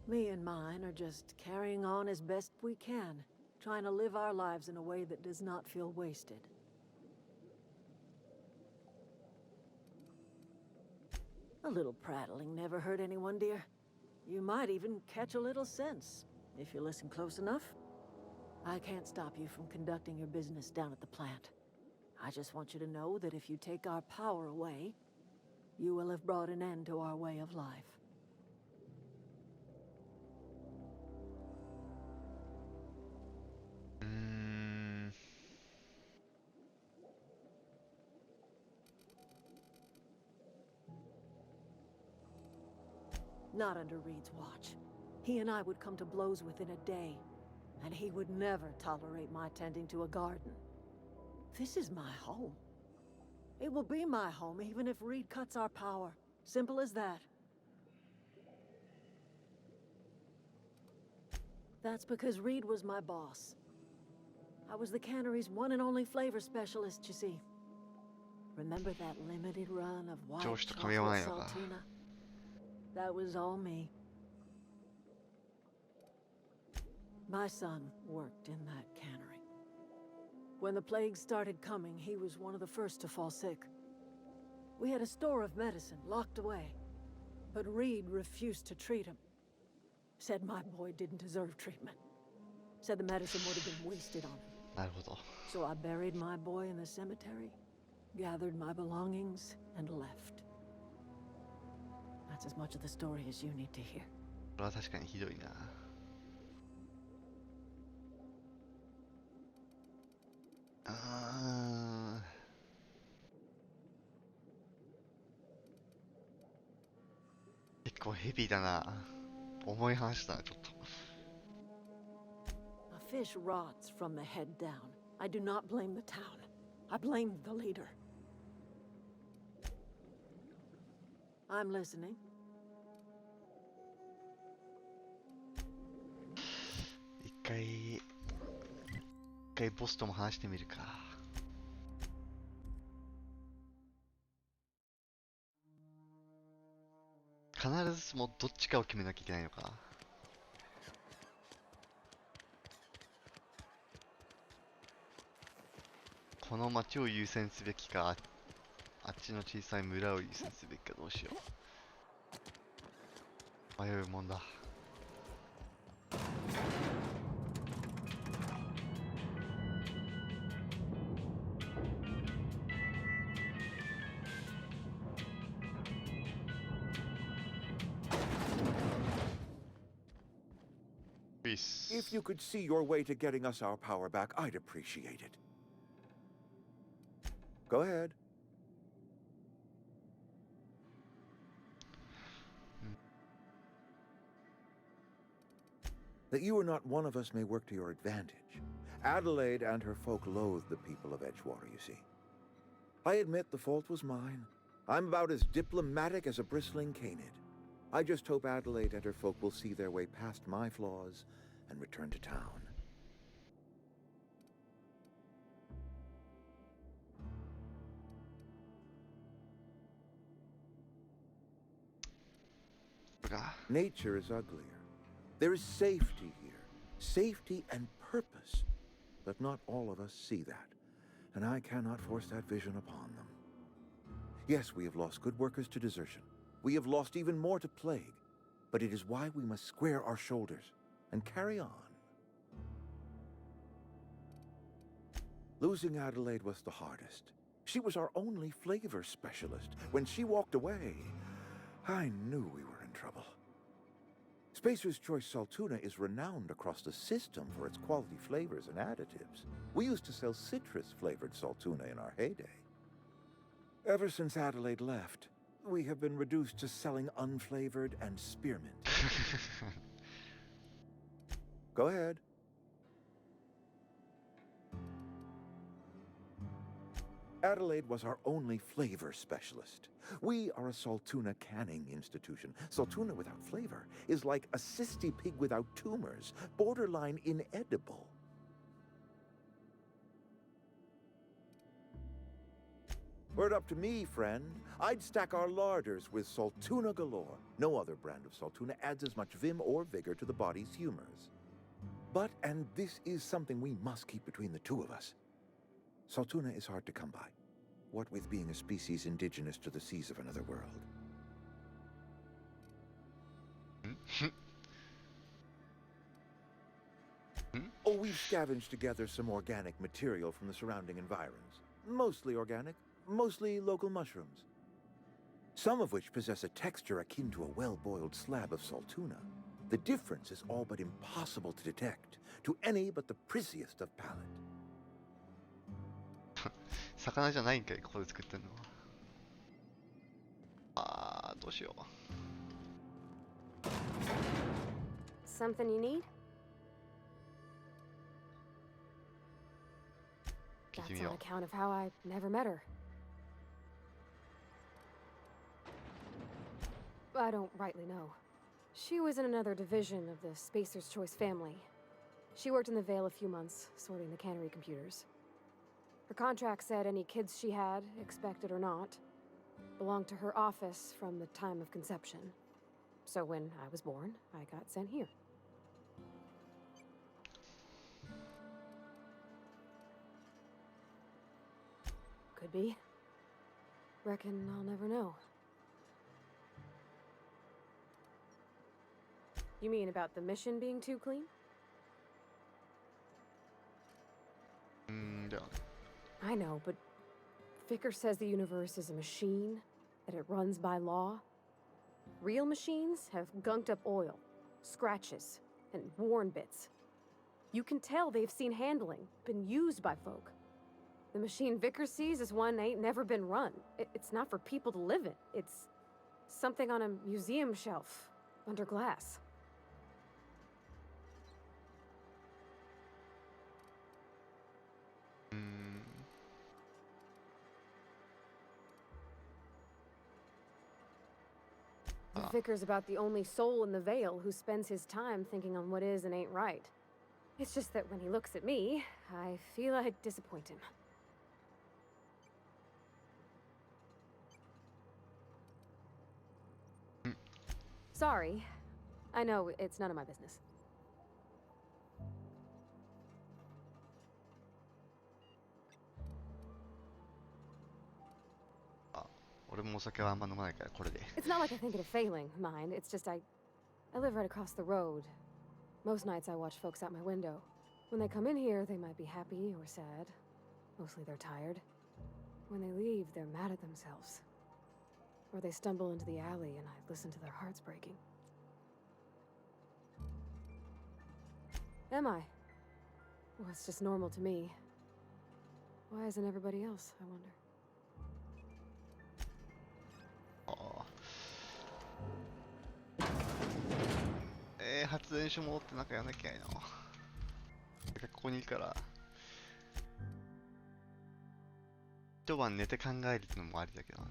Me and mine are just carrying on as best we can, trying to live our lives in a way that does not feel wasted. A little prattling never hurt anyone, dear. You might even catch a little sense, if you listen close enough. I can't stop you from conducting your business down at the plant. I just want you to know that if you take our power away, you will have brought an end to our way of life. Not under Reed's watch. He and I would come to blows within a day, and he would never tolerate my tending to a garden. This is my home. It will be my home even if Reed cuts our power. Simple as that. That's because Reed was my boss. I was the cannery's one and only flavor specialist, you see. Remember that limited run of white chocolate saltina? That was all me. My son worked in that cannery. When the plague started coming, he was one of the first to fall sick. We had a store of medicine locked away, but Reed refused to treat him. Said my boy didn't deserve treatment. Said the medicine would have been wasted on him. So I buried my boy in the cemetery, gathered my belongings, and left. That's as much of the story as you need to hear. これは確かにひどいな。結構ヘビーだな。重い話だな、ちょっと。A fish rots from the head down. I do not blame the town. I blame the leader. I'm listening. 一回ボスとも話してみるか。必ずしもどっちかを決めなきゃいけないのか。この町を優先すべきか、あっちの小さい村を優先すべきかどうしよう。迷うもんだ。Peace. If you could see your way to getting us our power back, I'd appreciate it. Go ahead. That you are not one of us may work to your advantage. Adelaide and her folk loathe the people of Edgewater, you see. I admit the fault was mine. I'm about as diplomatic as a bristling canid. I just hope Adelaide and her folk will see their way past my flaws and return to town. Nature is uglier. There is safety here. Safety and purpose. But not all of us see that. And I cannot force that vision upon them. Yes, we have lost good workers to desertion. We have lost even more to plague. But it is why we must square our shoulders and carry on. Losing Adelaide was the hardest. She was our only flavor specialist. When she walked away, I knew we were in trouble. Spacer's Choice Saltuna is renowned across the system for its quality flavors and additives. We used to sell citrus-flavored Saltuna in our heyday. Ever since Adelaide left, we have been reduced to selling unflavored and spearmint. Go ahead. Adelaide was our only flavor specialist. We are a Saltuna canning institution. Saltuna without flavor is like a cysty pig without tumors, borderline inedible. Were it up to me, friend, I'd stack our larders with Saltuna galore. No other brand of Saltuna adds as much vim or vigor to the body's humors. But, and this is something we must keep between the two of us, Saltuna is hard to come by, what with being a species indigenous to the seas of another world. Oh, we've scavenged together some organic material from the surrounding environs. Mostly organic, mostly local mushrooms. Some of which possess a texture akin to a well-boiled slab of Saltuna. The difference is all but impossible to detect to any but the prissiest of palate. 魚じゃないんかい、ここで作ってんのは。どうしよう。Something you need? 聞いてみ That's よ on う。 account of how I never met her. I don't rightly know. She was in another division of the Spacer's Choice family. She worked in the Vale a few months, sorting the cannery computers. Her contract said any kids she had, expected or not, belonged to her office from the time of conception. So when I was born, I got sent here. Could be. Reckon I'll never know. You mean about the mission being too clean? ではね。 I know, but Vicker says the universe is a machine, that it runs by law. Real machines have gunked up oil, scratches, and worn bits. You can tell they've seen handling, been used by folk. The machine Vicker sees is one ain't never been run. It's not for people to live in. It's something on a museum shelf, under glass. The Vicar's about the only soul in the Vale who spends his time thinking on what is and ain't right. It's just that when he looks at me, I feel I'd disappoint him. Sorry. I know it's none of my business. 俺もお酒はあんま飲まないからこれで。 It's not like I think it of failing, mind. It's just I live right across the road. Most nights I watch folks out my window. When they come in here, they might be happy or sad. Mostly they're tired. When they leave, they're mad at themselves. Or they stumble into the alley and I listen to their hearts breaking. Am I? Well, it's just normal to me. Why isn't everybody else, I wonder? 発電所戻ってなんかやんなきゃいけないな。ここにいるから一晩寝て考えるってのもありだけどね。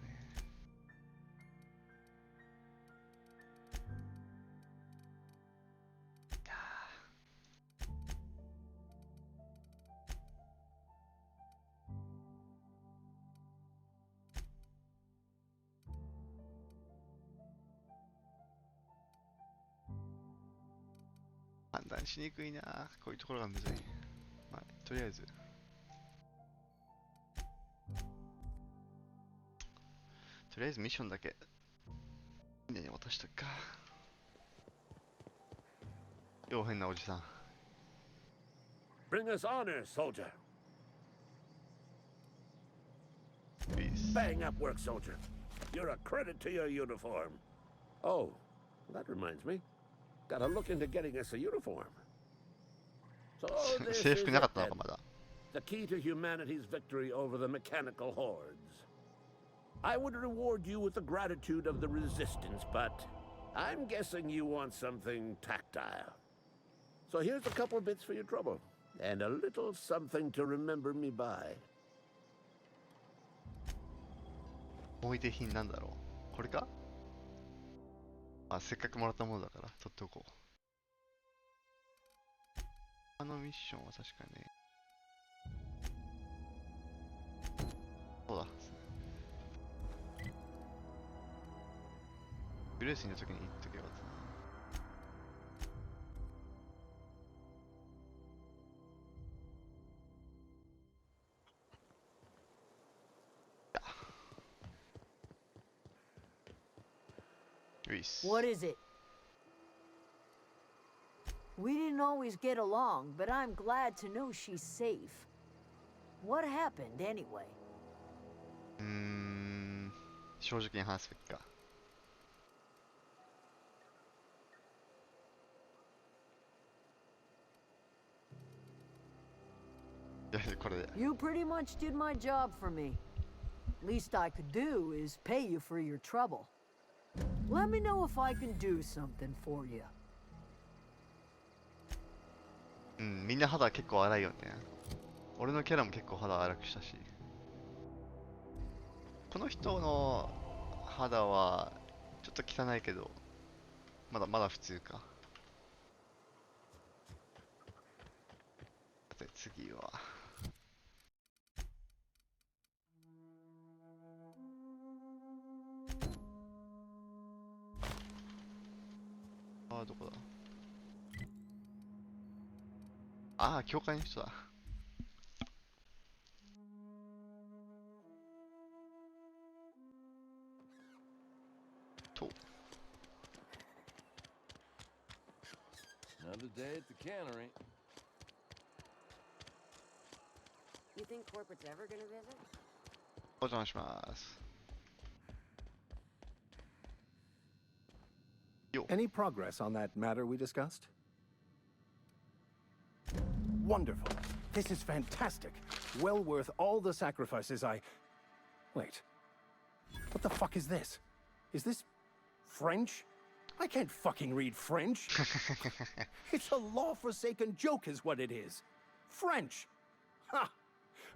判断しにくいな、こういうところがむずい。まあ、とりあえずミッションだけね渡しとくか。よう変なおじさん。 Bring us honor, soldier. Peace. Bang up work, soldier. You're a credit to your uniform. Oh, that reminds me. Gotta look into getting us a uniform. So this 制 is 服なか it ったの then. かまだ。 The key to humanity's victory over the mechanical hordes. I would reward you with the gratitude of the resistance, but I'm guessing you want something tactile. So here's a couple of bits for your trouble, and a little something to remember me by. 思い出品なんだろう。これか？あ、せっかくもらったものだから取っておこう。あのミッションは確かね。そうだ。ブレースにいた時に言っとけばよかったな。What is it? We didn't always get along, but I'm glad to know she's safe. What happened anyway? 正直に話すべきか。これで。 You pretty much did my job for me. Least I could do is pay you for your trouble. Let me know if I can do something for you. みんな肌結構荒いよね。俺のキャラも結構肌荒くしたし。この人の肌はちょっと汚いけど、まだ普通か。さて次は。どこだ。ああ、教会の人だ。と。Another day at the cannery. You think corporate's ever gonna visit? お邪魔します。Any progress on that matter we discussed? Wonderful. This is fantastic. Well worth all the sacrifices I... Wait. What the fuck is this? Is this French? I can't fucking read French. It's a law-forsaken joke is what it is. French. Ha!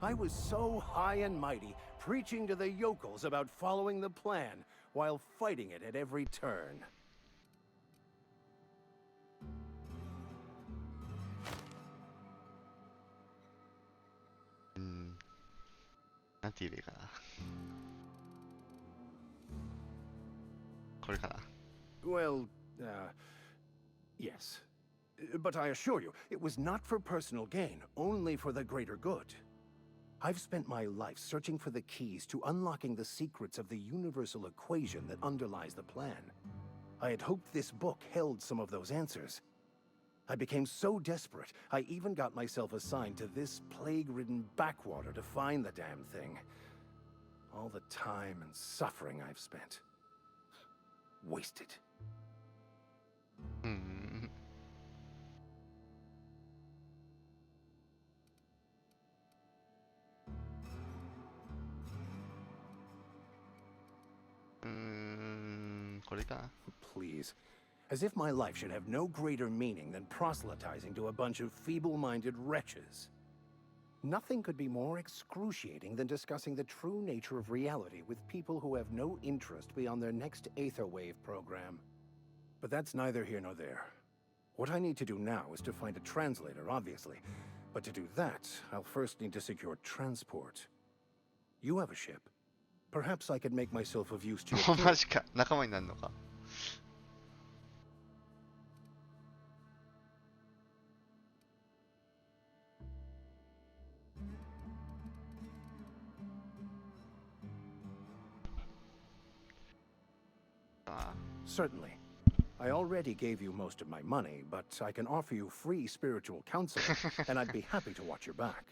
I was so high and mighty, preaching to the yokels about following the plan, while fighting it at every turn. Well, yes. But I assure you, it was not for personal gain, only for the greater good. I've spent my life searching for the keys to unlocking the secrets of the universal equation that underlies the plan. I had hoped this book held some of those answers. I became so desperate, I even got myself assigned to this plague-ridden backwater to find the damn thing. All the time and suffering I've spent. Wasted. Please. As if my life should have no greater meaning than proselytizing to a bunch of feeble-minded wretches. Nothing could be more excruciating than discussing the true nature of reality with people who have no interest beyond their next Aetherwave program. But that's neither here nor there. What I need to do now is to find a translator, obviously. But to do that, I'll first need to secure transport. You have a ship. Perhaps I could make myself of use to you. マジか。仲間になるのか。Certainly. I already gave you most of my money, but I can offer you free spiritual counsel, and I'd be happy to watch your back.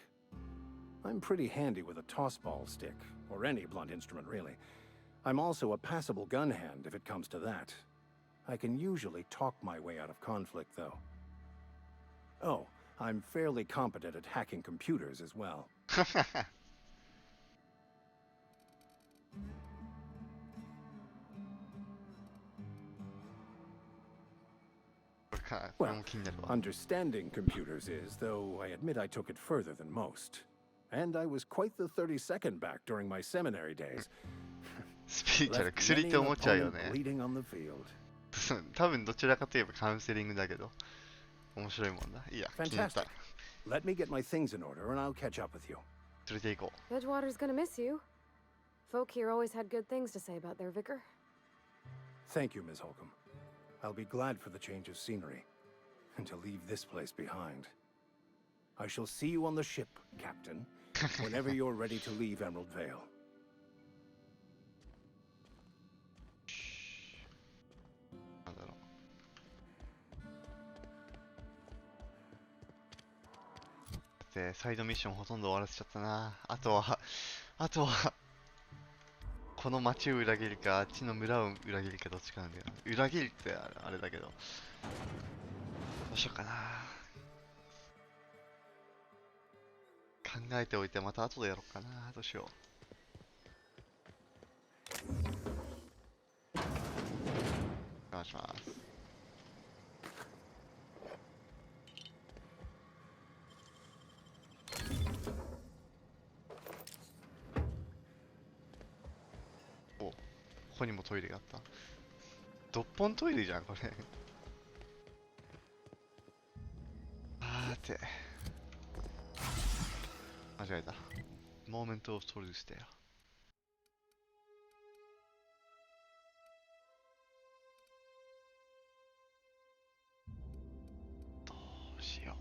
I'm pretty handy with a toss-ball stick, or any blunt instrument, really. I'm also a passable gun hand, if it comes to that. I can usually talk my way out of conflict, though. Oh, I'm fairly competent at hacking computers as well. Well, understanding computers is, though I admit I took it further than most. And I was quite the 32nd back during my seminary days. スピリチュアル、薬って思っちゃうよね。 bleeding on the field. 多分どちらかといえばカウンセリングだけど、面白いもんな。いいや、気になった。 Fantastic. Let me get my things in order and I'll catch up with you. 連れて行こう。 Edgewater's gonna miss you. Folk here always had good things to say about their vicar. Thank you, Ms. Holcomb. I'll be glad for the change of scenery, and to leave this place behind. I shall see you on the ship, Captain, whenever you're ready to leave Emerald Vale. なんだろう。で、サイドミッションほとんど終わらせちゃったな。あとは、この町を裏切るか、あっちの村を裏切るかどっちかなんだよな。裏切るってあれだけど。どうしようかな。考えておいてまた後でやろうかな。どうしよう。お願いします。ここにもトイレがあった。どっぽんトイレじゃんこれ。あーて間違えた。モーメントオブトルースだよ。どうしよう。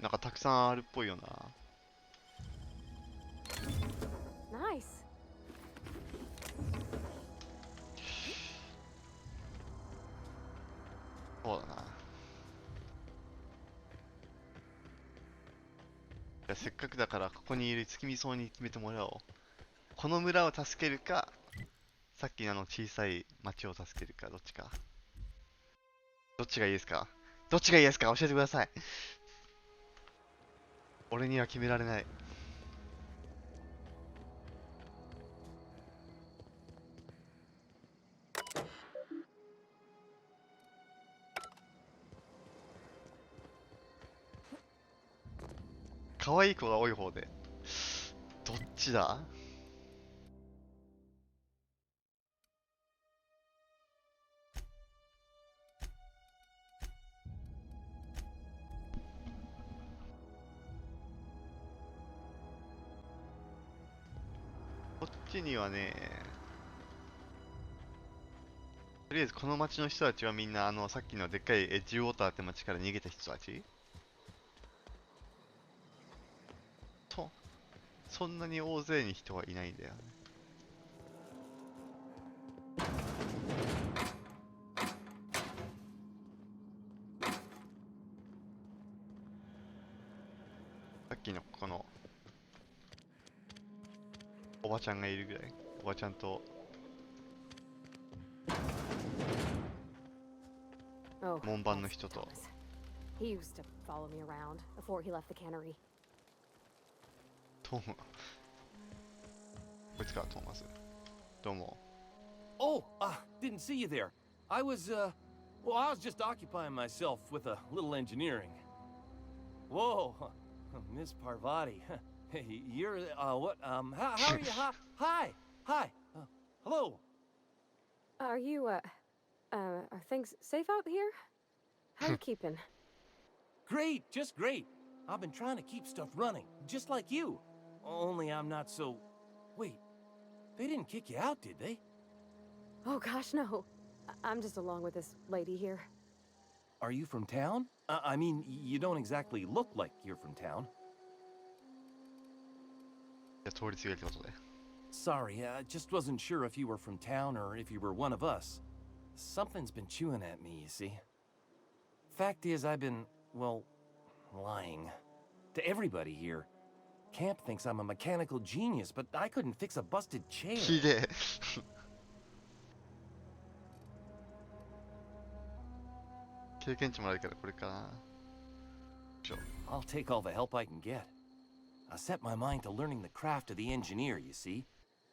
なんかたくさんあるっぽいよな。Nice. そうだな。じゃあせっかくだからここにいる月見草に決めてもらおう。この村を助けるか、さっきの小さい町を助けるか、どっちか。どっちがいいですか？どっちがいいですか？教えてください。俺には決められない。可愛い子が多い方で。どっちだ？こっちにはね、とりあえずこの町の人たちはみんなさっきのでっかいエッジウォーターって町から逃げた人たちと、そんなに大勢に人はいないんだよね。さっきのこのおばちゃんがいるぐらい、おばちゃんと Oh, 門番の that's 人と Thomas. He used to follow me around before he left the cannery. トーマ、こいつか、トーマス。どうも。Oh, didn't see you there. I was just occupying myself with a little engineering. Whoa, Miss Parvati. You're, what, how are you? Hi. Hello. Are you, are things safe out here? How you keeping? Great, just great. I've been trying to keep stuff running, just like you. Only I'm not so... Wait, they didn't kick you out, did they? Oh gosh, no. I'm just along with this lady here. Are you from town? I mean, you don't exactly look like you're from town. じゃあ通り過ぎるってことで。Sorry, just wasn't sure if you were from town or if you were one of us. Something's been chewing at me, you see. Fact is, I've been, well, lying. To everybody here. Camp thinks I'm a mechanical genius, but I couldn't fix a busted chair. ひでえ。経験値もあるからこれかな。I'll take all the help I can get. I set my mind to learning the craft of the engineer, you see.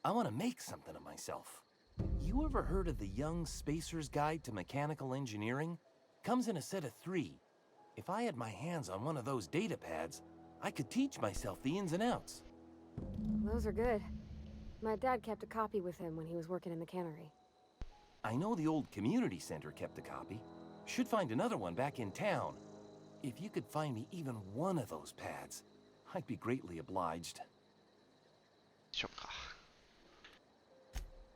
I want to make something of myself. You ever heard of the Young Spacer's Guide to Mechanical Engineering? Comes in a set of 3. If I had my hands on one of those data pads, I could teach myself the ins and outs. Those are good. My dad kept a copy with him when he was working in the cannery. I know the old community center kept a copy. Should find another one back in town. If you could find me even one of those pads, I'd be greatly obliged. しょうか。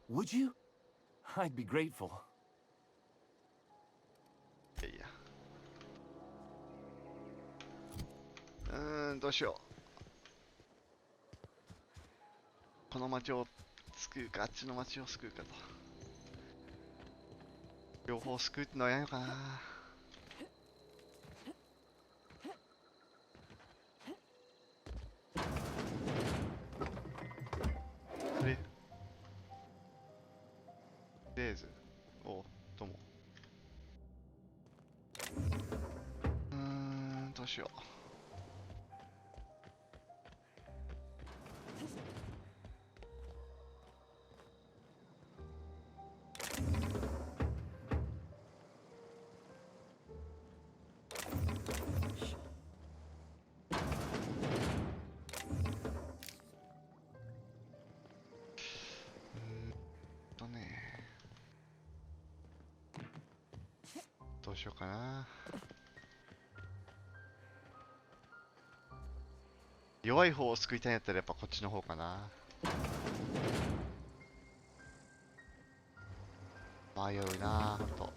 Would you? I'd be grateful. いやいや。どうしよう。この町を救うか、あっちの町を救うかと。両方救うってのはやんのかな。あれレーズ。おう、どうも。どうしよう。どうしようかな。弱い方を救いたいんやったらやっぱこっちの方かな。迷うなぁ、ほんと。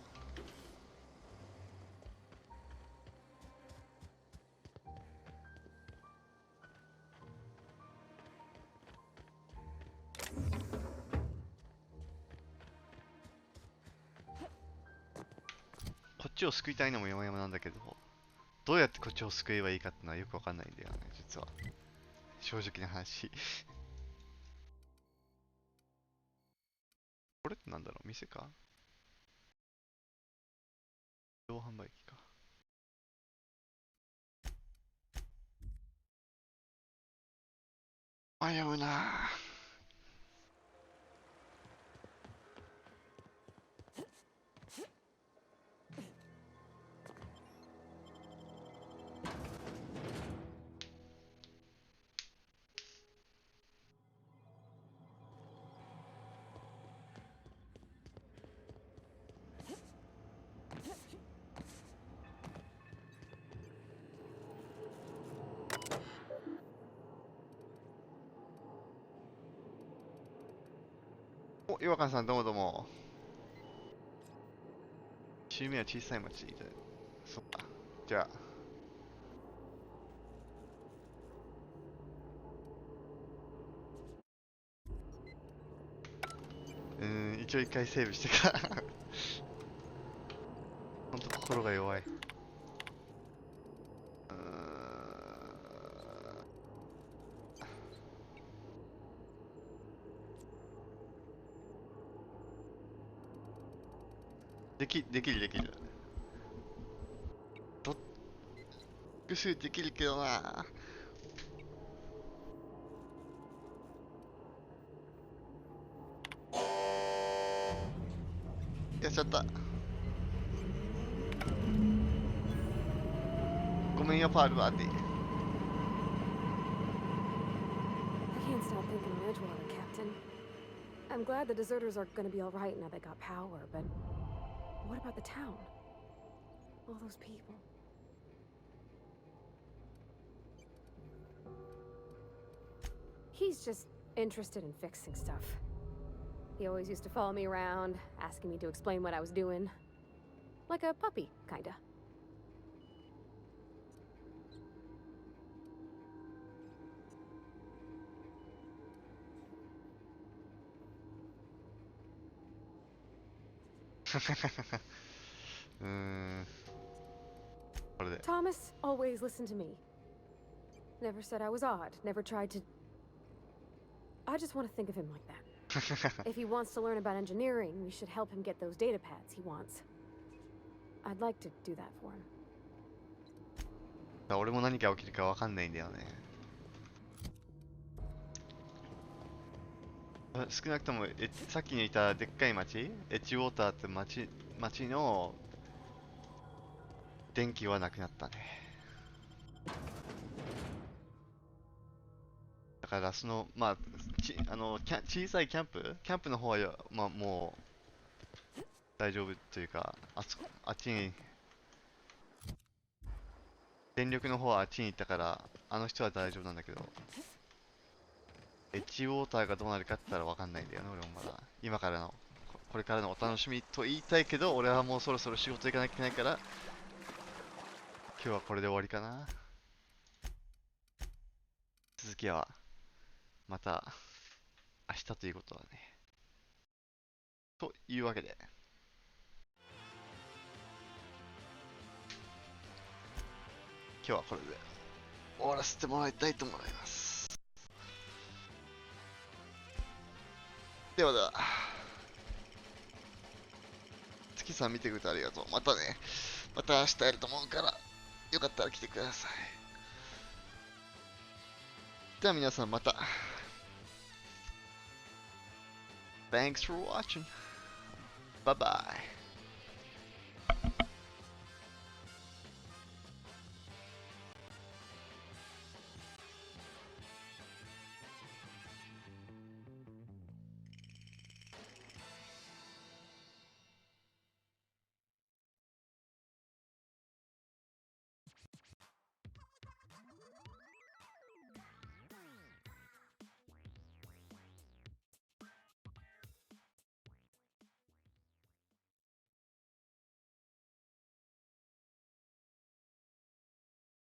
こっちを救いたいのも山々なんだけど、どうやってこっちを救えばいいかってのはよくわかんないんだよね、実は。正直な話。これってなんだろう、店か、自動販売機か。迷うなぁ。お、岩川さんどうもどうも。週目は小さい町で。そっか。じゃあ。一応一回セーブしてからほんと心が弱い。できる。復習できるけどな。やっちゃった。ごめんよ、パールバーティー。I can't stop thinking of Edgewater, Captain. I'm glad the deserters are gonna be alright now they got power, but what about the town? All those people. He's just interested in fixing stuff. He always used to follow me around, asking me to explain what I was doing. Like a puppy, kinda. Thomas always listened to me. Never said I was odd, never tried to... I just want to think of him like that. If he wants to learn about engineering, we should help him get those data pads he wants. I'd like to do that for him. 俺も何が起きるかわかんないんだよね。少なくともさっきにいたでっかい町、エッジウォーターって町の電気はなくなったね。だからそのまあ小さいキャンプの方はまあもう大丈夫というか、あっちに電力の方はあっちに行ったからあの人は大丈夫なんだけど、エッジウォーターがどうなるかって言ったら分かんないんだよね。俺もまだ今からのこれからのお楽しみと言いたいけど、俺はもうそろそろ仕事行かなきゃいけないから、今日はこれで終わりかな。続きはまた明日ということだね。というわけで、今日はこれで終わらせてもらいたいと思います。ではでは、月さん見てくれてありがとう。またね、また明日やると思うから、よかったら来てください。では皆さんまた。Thanks for watching. Bye bye.